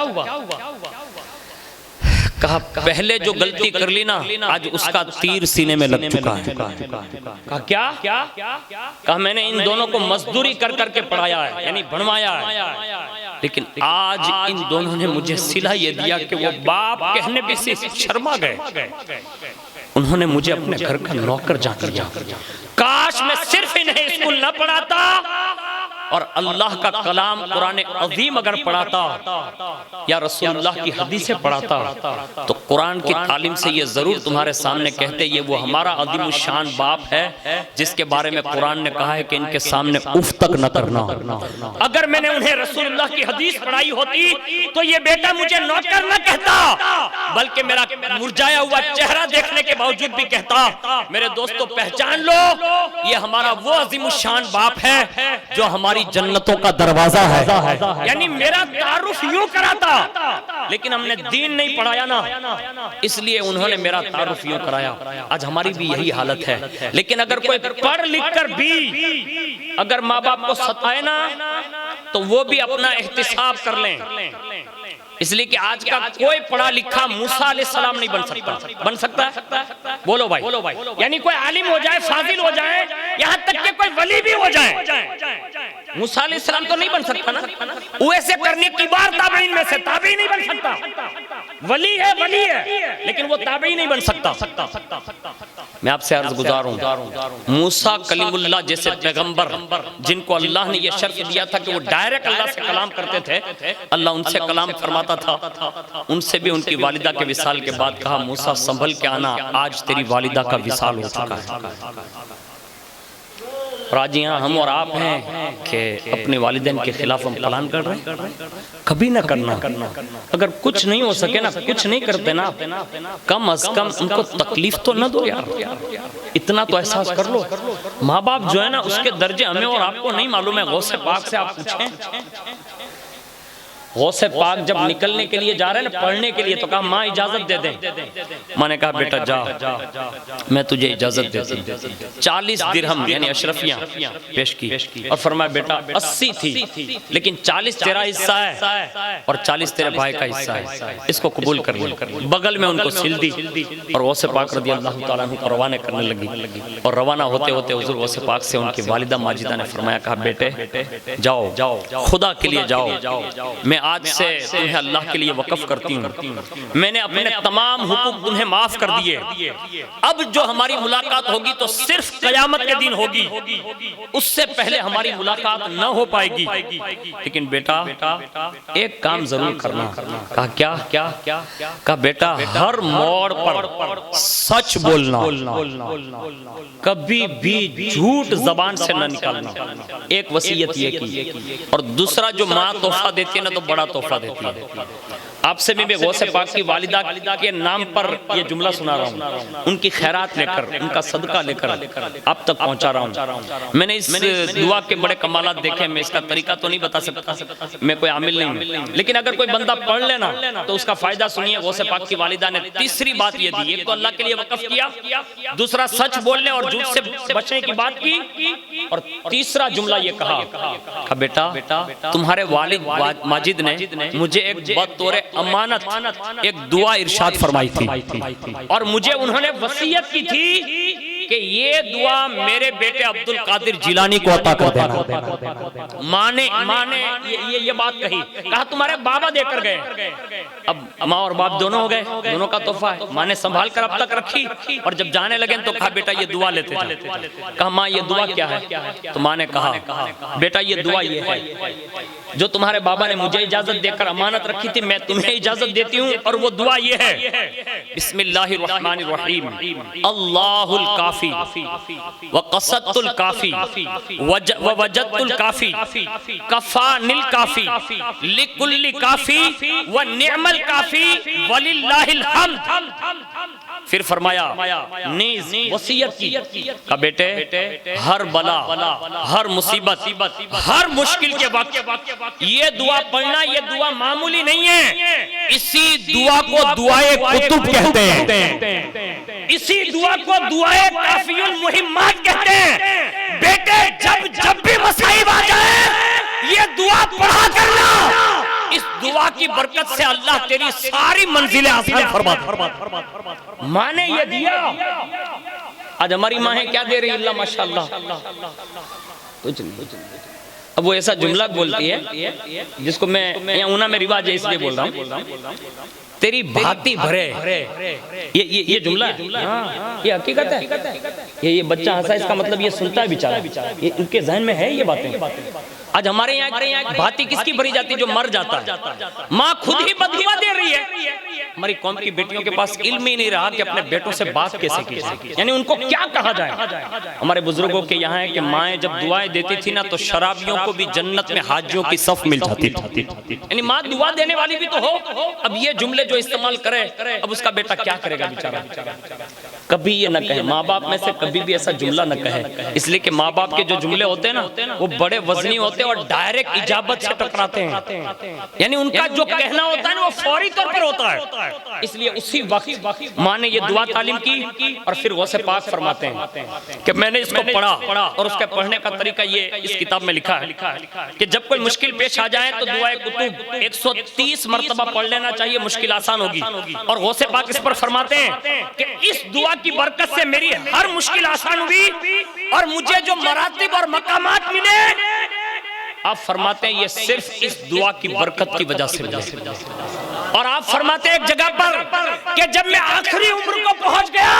کہا پہلے جو غلطی کر لی نا آج اس کا تیر سینے میں لگ چکا ہے۔ کہا کیا؟ کہا میں نے ان دونوں کو مزدوری کر کر کے پڑھایا ہے، یعنی بنوایا ہے، لیکن آج ان دونوں نے مجھے صلہ یہ دیا کہ وہ باپ کہنے بھی سے شرما گئے، انہوں نے مجھے اپنے گھر کا نوکر جان لیا۔ کاش میں صرف انہیں اسکول نہ پڑھاتا اور اللہ کا کلام قرآن عظیم اگر پڑھاتا یا رسول اللہ کی حدیثیں پڑھاتا تو قرآن کی تعلیم سے یہ ضرور تمہارے سامنے کہتے یہ وہ ہمارا عظیم الشان باپ ہے جس کے بارے میں قرآن نے کہا ہے کہ ان کے سامنے اف تک نہ کرنا۔ اگر میں نے انہیں رسول اللہ کی حدیث پڑھائی ہوتی تو یہ بیٹا مجھے نوکر نہ کہتا بلکہ میرا مرجایا ہوا چہرہ دیکھنے کے باوجود بھی کہتا میرے دوستو پہچان لو یہ ہمارا وہ عظیم الشان باپ ہے جو ہماری جنتوں کا دروازہ ہے۔ یعنی میرا تعارف یوں کراتا لیکن ہم نے دین نہیں پڑھایا نا، اس لیے انہوں نے میرا تعارف یوں کرایا۔ آج ہماری بھی یہی حالت ہے، لیکن اگر کوئی پڑھ لکھ کر بھی اگر ماں باپ کو ستائے نا تو وہ بھی اپنا احتساب کر لیں، اس لیے کہ آج کا کوئی پڑھا لکھا موسیٰ علیہ السلام نہیں بن سکتا ہے؟ بولو بھائی، یعنی کوئی عالم ہو جائے، فاضل ہو جائے، یہاں تک کہ کوئی ولی بھی ہو جائے، موسیٰ علیہ السلام تو نہیں بن سکتا نا۔ ویسے کرنے کی بار تابعین میں سے تابعی نہیں بن سکتا، ولی ہے لیکن وہ تابعی نہیں بن سکتا۔ میں آپ سے عرض گزار ہوں موسیٰ کلیم اللہ جیسے پیغمبر جن کو اللہ نے یہ شرف دیا تھا کہ وہ ڈائریکٹ اللہ سے کلام کرتے تھے، اللہ ان سے کلام فرماتا تھا، ان سے بھی ان کی والدہ کے وصال کے بعد کہا موسیٰ سنبھل کے آنا آج تیری والدہ کا وصال ہو چکا ہے۔ اور آج یہاں ہم اور آپ ہیں کہ اپنے والدین کے خلاف ہم پلان کر رہے ہیں، کبھی نہ کرنا۔ اگر کچھ نہیں ہو سکے نا، کچھ نہیں کرتے نا، کم از کم ان کو تکلیف تو نہ دو یار، اتنا تو احساس کر لو۔ ماں باپ جو ہے نا اس کے درجے ہمیں اور آپ کو نہیں معلوم ہے۔ غوث پاک سے آپ پوچھیں، غوث پاک جب نکلنے کے لیے جا رہے ہیں نا پڑھنے کے لیے تو کہا ماں اجازت دے دیں، ماں نے کہا بیٹا جا میں تجھے اجازت دیتی ہوں۔ 40 درہم یعنی اشرفیاں پیش کی اور فرمایا بیٹا 80 تھی لیکن 40 تیرا حصہ ہے اور 40 تیرے بھائی کا حصہ ہے، اس کو قبول کر لیں۔ بغل میں ان کو سل دی اور غوث پاک رضی اللہ تعالیٰ عنہ کو روانہ کرنے لگی، اور روانہ ہوتے ہوتے حضور غوث پاک سے ان کی والدہ ماجدہ نے فرمایا کہا بیٹے جاؤ خدا کے لیے جاؤ، میں آج سے تمہیں اللہ کے لیے وقف کرتی ہوں، میں نے اپنے تمام حقوق تمہیں معاف کر دیے، اب جو ہماری ملاقات ہوگی تو صرف قیامت کے دن ہوگی، اس سے پہلے ہماری ملاقات نہ ہو پائے گی، لیکن بیٹا ایک کام ضرور کرنا۔ کہا کیا؟ کہا بیٹا ہر موڑ پر سچ بولنا، کبھی بھی جھوٹ زبان سے نہ نکالنا، ایک وصیت یہ کی، اور دوسرا جو ماں تحفہ دیتی ہے نا تو بڑا تحفہ دیتی ہے، آپ سے بھی میں غوث پاک کی والدہ کے نام پر یہ جملہ سنا رہا ہوں، ان کی خیرات لے کر، ان کا صدقہ لے کر آپ تک پہنچا رہا ہوں۔ میں نے اس دعا کے بڑے کمالات دیکھے، میں اس کا طریقہ تو نہیں بتا سکتا، میں کوئی عامل نہیں ہوں، لیکن اگر کوئی بندہ پڑھ لینا تو اس کا فائدہ سنیے۔ غوث پاک کی والدہ نے تیسری بات یہ دی، ایک تو اللہ کے لیے وقف کیا، دوسرا سچ بولنے اور جھوٹ سے بچنے کی بات کی، اور تیسرا جملہ یہ کہا کہ بیٹا تمہارے والد ماجد نے مجھے ایک بطور امانت ایک دعا ارشاد فرمائی تھی، اور مجھے انہوں نے وصیت کی تھی کہ یہ دعا میرے بیٹے عبد القادر جیلانی کو عطا کر دینا۔ ماں نے یہ بات کہی، کہا تمہارے بابا دے کر گئے، اب ماں اور باپ دونوں ہو گئے، دونوں کا تحفہ ہے۔ ماں نے سنبھال کر اب تک رکھی، اور جب جانے لگے تو کہا بیٹا یہ دعا لیتے جا۔ کہا ماں یہ دعا کیا ہے؟ تو ماں نے کہا بیٹا یہ دعا یہ ہے جو تمہارے بابا نے مجھے اجازت دے کر امانت رکھی تھی، میں تمہیں اجازت دیتی ہوں، اور وہ دعا یہ ہے، بسم اللہ الرحمن الرحیم، اللہ الکافی وقصدت الکافی ووجدت الکافی کفان الکافی لکل کافی ونعم الکافی وللہ الحمد۔ پھر فرمایا نیز وصیت کی کہ بیٹے ہر بلا، ہر مصیبت، ہر مشکل کے وقت یہ دعا پڑھنا، یہ دعا معمولی نہیں ہے، اسی دعا کو دعائے قطب کہتے ہیں، اسی دعا کو دعائے کافی المہمات کہتے ہیں۔ بیٹے جب بھی مصائب آ جائے یہ دعا پڑھا کرنا، اس دعا کی برکت سے اللہ تیری ساری منزلیں آسان فرما دے۔ ماں نے یہ دیا، آج ہماری ماں ہے کیا دے رہی اللہ ماشاءاللہ کچھ نہیں۔ اب وہ ایسا جملہ بولتی ہے جس کو میں یہاں اونا میں رواج ہے اس لیے بول رہا ہوں، تیری بھاتی بھرے، یہ جملہ ہے، یہ حقیقت ہے۔ یہ بچہ ہنسا، اس کا مطلب یہ سنتا ہے بیچارہ، ان کے ذہن میں ہے یہ باتیں۔ آج ہمارے یہاں بھاتی کس کی بھری جاتی؟ جو مر جاتا ہے۔ ماں خود ہی بددعا دے رہی ہے۔ ہماری قوم کی بیٹیوں کے پاس علم ہی نہیں رہا کہ اپنے بیٹوں سے بات کیسے کی، یعنی ان کو کیا کہا جائے۔ ہمارے بزرگوں کے یہاں ہے کہ مائیں جب دعائیں دیتی تھی نا تو شرابیوں کو بھی جنت میں حاجیوں کی صف مل جاتی تھی، یعنی ماں دعا دینے والی بھی تو ہو۔ اب یہ جملے جو استعمال کرے، اب اس کا بیٹا کیا کرے گا بیچارہ۔ کبھی یہ نہ کہے، ماں باپ میں سے کبھی بھی ایسا جملہ نہ کہے، اس لیے کہ ماں باپ کے جو جملے ہوتے ہیں نا وہ بڑے وزنی ہوتے ہیں اور ڈائریکٹ اجابت سے ٹکراتے ہیں، یعنی ان کا جو کہنا ہوتا ہے نا وہ فوری طور پر ہوتا ہے۔ اس لیے اسی وقت ماں نے یہ دعا تعلیم کی، اور پھر غوث پاک فرماتے ہیں کہ میں نے اس کو پڑھا، اور اس کے پڑھنے کا طریقہ یہ اس کتاب میں لکھا ہے کہ جب کوئی مشکل پیش آ جائے تو دعائے قطب 130 مرتبہ پڑھ لینا چاہیے، مشکل آسان ہوگی۔ اور غوث پاک اس پر فرماتے ہیں کہ اس دعا کی برکت سے میری ہر مشکل آسان ہوئی، اور مجھے جو مراتب اور مقامات ملے، آپ فرماتے ہیں یہ صرف اس دعا کی برکت کی وجہ سے ملے۔ اور آپ فرماتے ہیں ایک جگہ پر کہ جب میں آخری عمر کو پہنچ گیا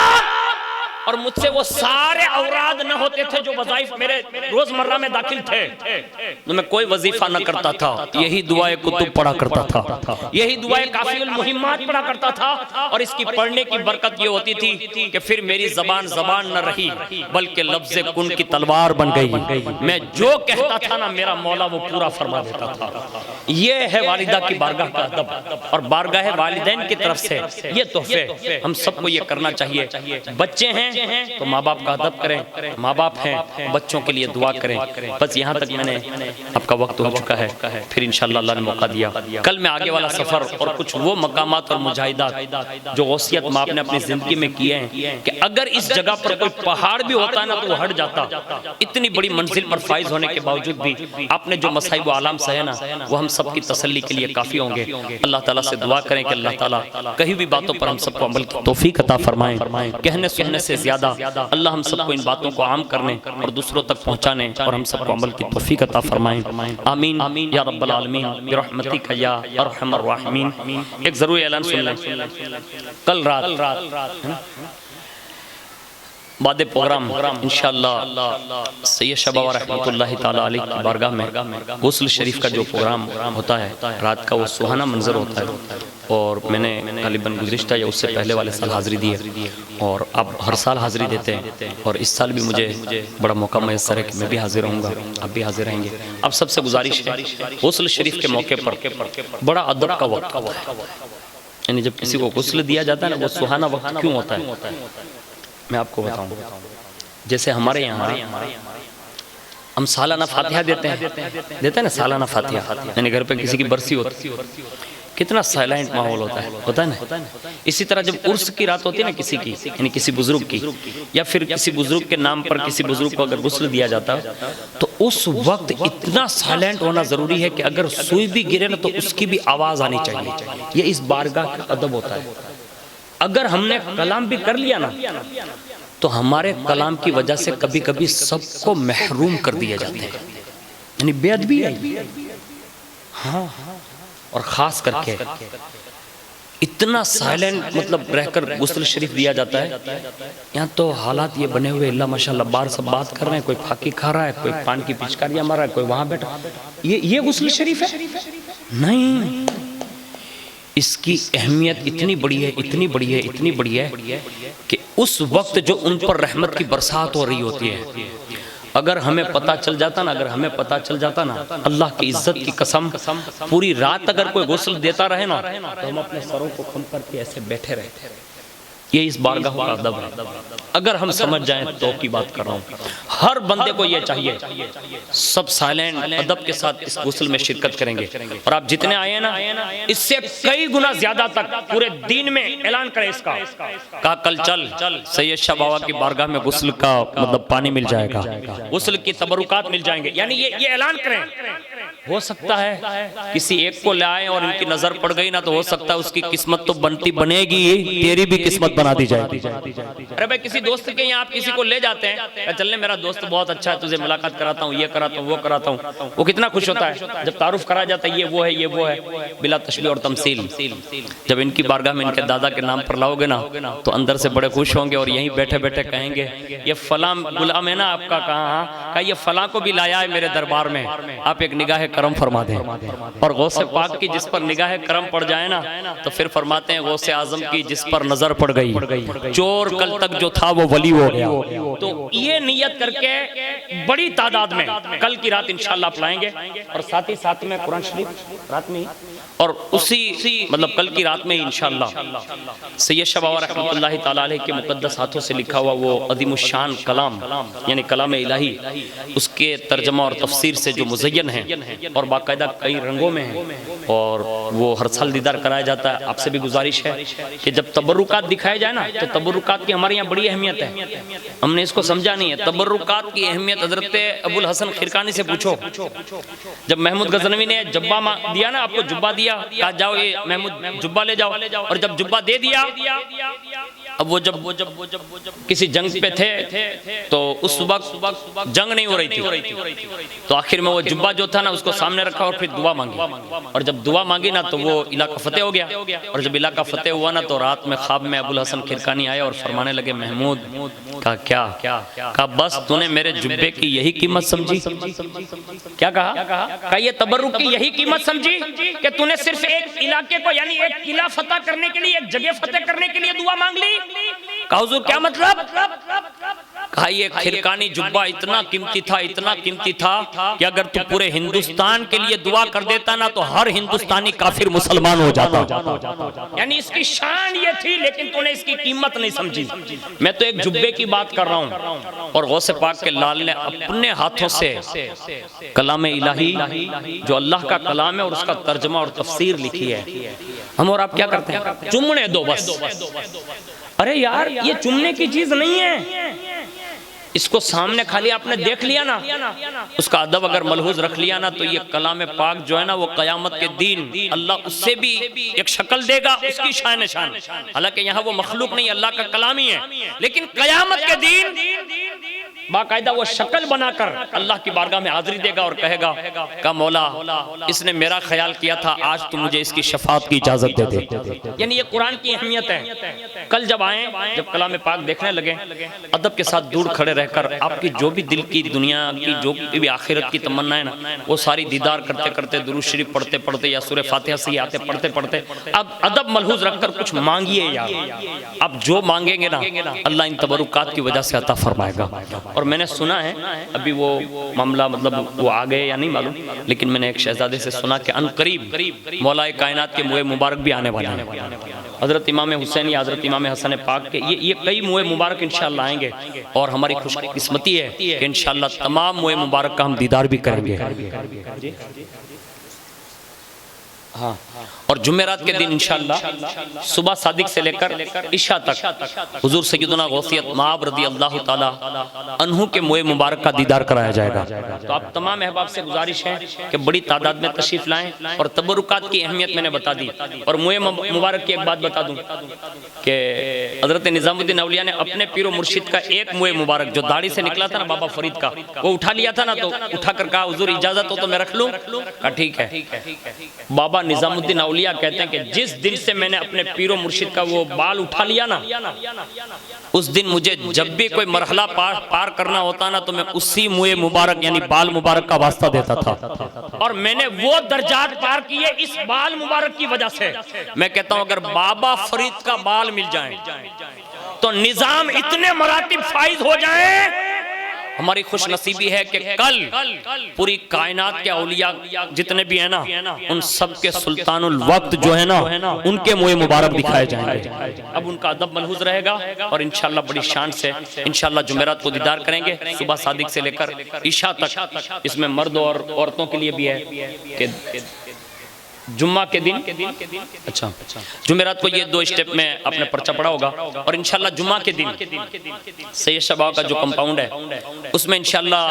اور مجھ سے وہ سارے اوراد نہ ہوتے تھے جو وظائف میرے روزمرہ میں داخل تھے، تو میں کوئی وظیفہ نہ کرتا تھا، یہی دعائے قطب پڑھا کرتا تھا، یہی دعائے کافی المہمات پڑھا کرتا تھا، اور اس کی پڑھنے کی برکت یہ ہوتی تھی کہ پھر میری زبان نہ رہی بلکہ لفظ کن کی تلوار بن گئی، میں جو کہتا تھا نا میرا مولا وہ پورا فرما دیتا تھا۔ یہ ہے والدہ کی بارگاہ کا ادب، اور بارگاہ والدین کی طرف سے یہ تحفے ہم سب کو یہ کرنا چاہیے۔ بچے ہیں تو ماں باپ کا ادب کریں، ماں باپ ہیں بچوں کے لیے دعا کریں۔ بس یہاں تک میں نے، آپ کا وقت ہو چکا ہے، پھر انشاءاللہ اللہ نے موقع دیا کل میں آگے والا سفر اور کچھ وہ مقامات اور مجاہدات جو غوثیت ماں نے اپنی زندگی میں کیے ہیں کہ اگر اس جگہ پر کوئی پہاڑ بھی ہوتا ہے نا تو وہ ہٹ جاتا۔ اتنی بڑی منزل پر فائز ہونے کے باوجود بھی آپ نے جو مصائب و آلام سہے نا وہ ہم سب کی تسلی کے لیے کافی ہوں گے۔ اللہ تعالیٰ سے دعا کریں کہ اللہ تعالیٰ کہیں بھی باتوں پر ہم سب کو عمل کی توفیق عطا فرمائیں، کہنے سننے سے زیادہ اللہ ہم سب کو ان باتوں کو عام کرنے اور دوسروں تک پہنچانے اور ہم سب کو عمل کی توفیق عطا فرمائیں، آمین یا رب العالمین برحمتک یا ارحم الراحمین۔ ایک ضروری اعلان سن لیں، کل رات بعد پروگرام انشاءاللہ سید شاہ بابا رحمۃ اللہ تعالی علیہ کی بارگاہ میں غسل شریف کا جو پروگرام ہوتا ہے رات کا، وہ سہانا منظر ہوتا ہے، اور میں نے غالباً گزشتہ یا اس سے پہلے والے سال حاضری دی ہے، اور اب ہر سال حاضری دیتے ہیں، اور اس سال بھی مجھے بڑا موقع میسر ہے کہ میں بھی حاضر ہوں گا، آپ بھی حاضر رہیں گے۔ اب سب سے گزارش ہے غسل شریف کے موقع پر بڑا ادب کا وقت ہوتا ہے، یعنی جب کسی کو غسل دیا جاتا ہے نا، وہ سہانا وقت کیوں ہوتا ہے؟ میں آپ کو بتاؤں، جیسے ہمارے یہاں ہم سالانہ فاتحہ دیتے ہیں نا، سالانہ فاتحہ، یعنی گھر پہ کسی کی برسی ہوتی ہے، کتنا سائلنٹ ماحول ہوتا ہے نا۔ اسی طرح جب عرس کی رات ہوتی ہے نا کسی کی، یعنی کسی بزرگ کی، یا پھر کسی بزرگ کے نام پر کسی بزرگ کو اگر غسل دیا جاتا ہے تو اس وقت اتنا سائلنٹ ہونا ضروری ہے کہ اگر سوئی بھی گرے نا تو اس کی بھی آواز آنی چاہیے۔ یہ اس بارگاہ کا ادب ہوتا ہے۔ اگر ہم نے کلام بھی کر لیا نا تو ہمارے کلام کی وجہ سے کبھی کبھی سب کو محروم کر دیا جاتا ہے، یعنی بے ادبی ہے۔ ہاں، اور خاص کر کے اتنا سائلنٹ مطلب رہ کر غسل شریف دیا جاتا ہے۔ یہاں تو حالات یہ بنے ہوئے، اللہ ماشاءاللہ باہر سب بات کر رہے ہیں، کوئی پھاکی کھا رہا ہے، کوئی پان کی پچکاریاں مار رہا ہے، کوئی وہاں بیٹھا۔ یہ غسل شریف ہے؟ نہیں، اس کی اہمیت اتنی بڑی ہے کہ اس وقت جو ان پر رحمت کی برسات ہو رہی ہوتی ہے، اگر ہمیں پتہ چل جاتا نا اللہ کی عزت کی قسم، پوری رات اگر کوئی غسل دیتا رہے نا تو ہم اپنے سروں کو خم کر کے ایسے بیٹھے رہتے ہیں۔ یہ اس بارگاہ کا ادب ہے۔ اگر ہم سمجھ جائیں تو کی بات کر رہا ہوں، ہر بندے کو یہ چاہیے سب سائلنٹ ادب کے ساتھ اس غسل میں شرکت کریں گے، اور آپ جتنے آئے نا اس سے کئی گنا زیادہ تک پورے دین میں اعلان کریں اس کا، کہا کل چل سید شاہ بابا کی بارگاہ میں غسل کا مطلب پانی مل جائے گا، غسل کی تبرکات مل جائیں گے، یعنی یہ اعلان کریں۔ ہو سکتا ہے کسی ایک کو لے آئیں اور ان کی نظر پڑ گئی نا تو ہو سکتا ہے اس کی قسمت تو بنے گی، تیری بھی قسمت بنا دی جائے گی۔ ارے بھائی کسی دوست کے یہاں آپ کسی کو لے جاتے ہیں، چلنے میرا دوست بہت اچھا ہے، تجھے ملاقات کراتا ہوں، یہ کراتا ہوں، وہ کراتا ہوں، وہ کتنا خوش ہوتا ہے جب تعارف کرا جاتا ہے، یہ وہ ہے بلا تشبیہ اور تمثیل۔ جب ان کی بارگاہ میں ان کے دادا کے نام پر لاؤ گے نا تو اندر سے بڑے خوش ہوں گے، اور یہیں بیٹھے بیٹھے کہیں گے یہ فلاں غلام ہے نا آپ کا، کہا یہ فلاں کو بھی لایا ہے میرے دربار میں، آپ ایک نگاہ کرم فرما دیں۔ اور غوث پاک کی جس پر نگاہ کرم پڑ جائے نا تو پھر فرماتے ہیں غوث اعظم کی جس پر نظر پڑ گئی، چور کل تک جو تھا وہ ولی ہو گیا۔ تو یہ نیت کر کے بڑی تعداد میں کل کی رات انشاءاللہ آپ لائیں گے، اور ساتھ ہی ساتھ میں قرآن شریف رات میں ہی، اور اسی مطلب کل کی رات میں انشاءاللہ سید شاہ بابا رحمۃ اللہ تعالی علیہ کے مقدس ہاتھوں سے لکھا ہوا وہ عظیم الشان کلام، یعنی کلام الہی، اس کے ترجمہ اور تفسیر سے جو مزین ہیں اور باقاعدہ کئی رنگوں میں ہیں، اور وہ ہر سال دیدار کرایا جاتا ہے۔ آپ سے بھی گزارش ہے کہ جب تبرکات دکھائے جائے نا تو تبرکات کی ہمارے یہاں بڑی اہمیت ہے، ہم نے اس کو سمجھا نہیں ہے۔ تبرکات کی اہمیت حضرت ابو الحسن خرقانی سے پوچھو۔ جب محمود غزنوی نے جبہ دیا نا، آپ کو جبہ دیا، کہا جاؤ یہ محمود جبہ لے جاؤ، اور جب جبہ دے دیا، اب وہ جب کسی جنگ پہ تھے تو اس وقت جنگ نہیں ہو رہی تھی، تو آخر میں وہ جبہ جو تھا نا اس کو سامنے رکھا اور پھر دعا مانگی، اور جب دعا مانگی نا تو وہ علاقہ فتح ہو گیا، اور جب علاقہ فتح ہوا نا تو رات میں خواب میں ابو الحسن خرقانی آئے اور فرمانے لگے محمود، کہا کیا؟ کہا بس تو نے میرے جبے کی یہی قیمت سمجھی؟ کیا کہا؟ کہا یہ تبرک کی یہی قیمت سمجھی کہ تو نے صرف ایک علاقے کو یعنی ایک قلعہ فتح کرنے کے لیے، ایک جگہ فتح کرنے کے لیے دعا مانگ لی؟ کہا حضور کیا مطلب؟ کہا یہ خرقانی جبہ اتنا قیمتی تھا کہ اگر تو پورے ہندوستان کے لیے دعا کر دیتا نا تو ہر ہندوستانی کافر مسلمان ہو جاتا، یعنی اس کی شان یہ تھی، لیکن تو نے اس کی قیمت نہیں سمجھی۔ میں تو ایک جبے کی بات کر رہا ہوں، اور غوث پاک کے لال نے اپنے ہاتھوں سے کلام الہی جو اللہ کا کلام ہے اور اس کا ترجمہ اور تفسیر لکھی ہے۔ ہم اور آپ کیا کرتے ہیں؟ چمنے دو بس۔ ارے یار یہ چمنے کی چیز نہیں ہے، اس کو سامنے خالی آپ نے دیکھ لیا نا، اس کا ادب اگر ملحوظ رکھ لیا نا تو یہ کلام پاک جو ہے نا وہ قیامت کے دن اللہ اس سے بھی ایک شکل دے گا، اس کی شان شان، حالانکہ یہاں وہ مخلوق نہیں اللہ کا کلام ہی ہے، لیکن قیامت کے دن باقاعدہ وہ شکل بنا کر اللہ کی بارگاہ میں حاضری دے گا اور کہے گا کہ مولا اس نے میرا خیال کیا تھا، آج تو مجھے اس کی شفاعت کی اجازت دے دے۔ یعنی یہ قرآن کی اہمیت ہے۔ کل جب آئیں، جب کلام پاک دیکھنے لگے، ادب کے ساتھ دور کھڑے رہ کر آپ کی جو بھی دل کی دنیا کی جو بھی آخرت کی تمنا ہے نا، وہ ساری دیدار کرتے کرتے، درود شریف پڑھتے پڑھتے یا سورہ فاتحہ سے آتے پڑھتے پڑھتے اب ادب ملحوظ رکھ کر کچھ مانگیے یار۔ اب جو مانگیں گے نا اللہ ان تبرکات کی وجہ سے عطا فرمائے گا۔ اور میں نے سنا ہے، ابھی وہ معاملہ مطلب وہ آ گئے یا نہیں معلوم، لیکن میں نے ایک شہزادے سے سنا کہ ان قریب مولا کائنات کے موئے مبارک بھی آنے والے ہیں۔ حضرت امام حسین یا حضرت امام حسن پاک کے یہ کئی موئے مبارک انشاءاللہ آئیں گے، اور ہماری خوش قسمتی ہے کہ انشاءاللہ تمام موئے مبارک کا ہم دیدار بھی کریں گے۔ ہاں، اور جمعرات کے دن انشاءاللہ صبح صادق سے لے کر عشاء تک حضور سیدنا غوثیت مآب رضی اللہ تعالی عنہ کے موئے مبارک کا دیدار کرایا جائے گا۔ تو آپ تمام احباب سے گزارش ہے کہ بڑی تعداد میں تشریف لائیں، اور تبرکات کی اہمیت میں نے بتا دی۔ اور موئے مبارک کی ایک بات بتا دوں کہ حضرت نظام الدین اولیاء نے اپنے پیر و مرشد کا ایک موئے مبارک جو داڑھی سے نکلا تھا نا بابا فرید کا، وہ اٹھا لیا تھا نا، تو اٹھا کر کہا حضور اجازت ہو تو میں رکھ لوں؟ کہا ٹھیک ہے۔ بابا نظام الدین اولیاء کہتے ہیں کہ جس دن سے میں نے اپنے پیر و مرشد کا وہ بال اٹھا لیا نا، اس دن مجھے جب بھی کوئی مرحلہ پار کرنا ہوتا نا تو میں اسی موئے مبارک یعنی بال مبارک کا واسطہ دیتا تھا، اور میں نے وہ درجات پار کیے اس بال مبارک کی وجہ سے۔ میں کہتا ہوں اگر بابا فرید کا بال مل جائیں تو نظام اتنے مراتب فائز ہو جائیں۔ ہماری خوش نصیبی ہے کہ کل پوری کائنات کے اولیاء جتنے بھی ہیں نا، ان سب کے سلطان الوقت جو ہے نا ان کے موئے مبارک دکھائے جائیں گے۔ اب ان کا ادب ملحوظ رہے گا، اور انشاءاللہ بڑی شان سے انشاءاللہ جمعرات کو دیدار کریں گے، صبح صادق سے لے کر عشاء تک۔ اس میں مرد اور عورتوں کے لیے بھی ہے کہ جمعہ کے دن، اچھا جمعرات کو یہ 2 اسٹیپ میں اپنے پرچہ پڑا ہوگا، اور انشاءاللہ جمعہ کے دن سید شباب کا جو کمپاؤنڈ ہے اس میں انشاءاللہ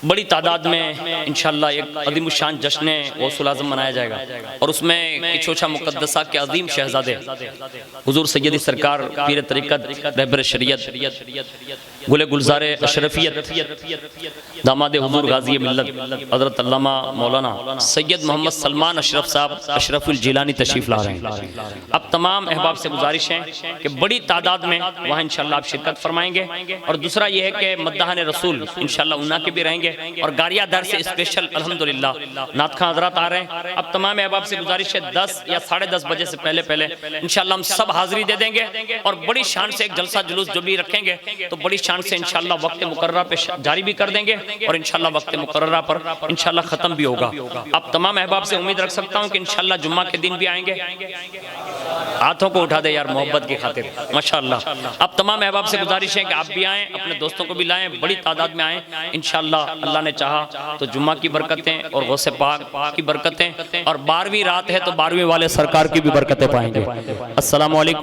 بڑی تعداد میں انشاءاللہ ایک عظیم الشان جشن غوث الاعظم منایا جائے گا، اور اس میں کچھوچا مقدسہ کے عظیم شہزادے حضور سیدی سرکار پیر طریقت رہبر شریعت گل گلزار اشرفیت داماد حضور غازی ملت حضرت علامہ مولانا سید محمد سلمان اشرف صاحب اشرف الجیلانی تشریف لا رہے ہیں۔ اب تمام احباب سے گزارش ہے کہ بڑی تعداد میں وہاں انشاءاللہ آپ شرکت فرمائیں گے، اور دوسرا یہ ہے کہ مداحان رسول انشاءاللہ انہا کے بھی رہیں گے، اور گاریہ در سے اسپیشل الحمدللہ نعت خواں حضرات آ رہے ہیں۔ اب تمام احباب سے گزارش ہے 10 یا 10:30 بجے سے پہلے انشاءاللہ ہم سب حاضری دے دیں گے، اور بڑی شان سے ایک جلسہ جلوس جو بھی رکھیں گے تو بڑی شان سے انشاءاللہ وقت مقررہ پہ جاری بھی کر دیں گے، اور انشاءاللہ وقت مقررہ پر انشاءاللہ ختم بھی ہوگا۔ اب تمام احباب سے امید رکھ سکتا ہوں کہ انشاءاللہ جمعہ کے دن بھی آئیں گے۔ ہاتھوں کو اٹھا دے یار محبت کی خاطر، ماشاءاللہ۔ اب تمام احباب سے گزارش ہے کہ آپ بھی آئیں، اپنے دوستوں کو بھی لائیں، بڑی تعداد میں آئیں انشاءاللہ۔ اللہ نے چاہا تو جمعہ کی برکتیں اور غوث پاک کی برکتیں، اور 12ویں رات ہے تو 12ویں والے سرکار کی بھی برکتیں پائیں گے۔ السلام علیکم۔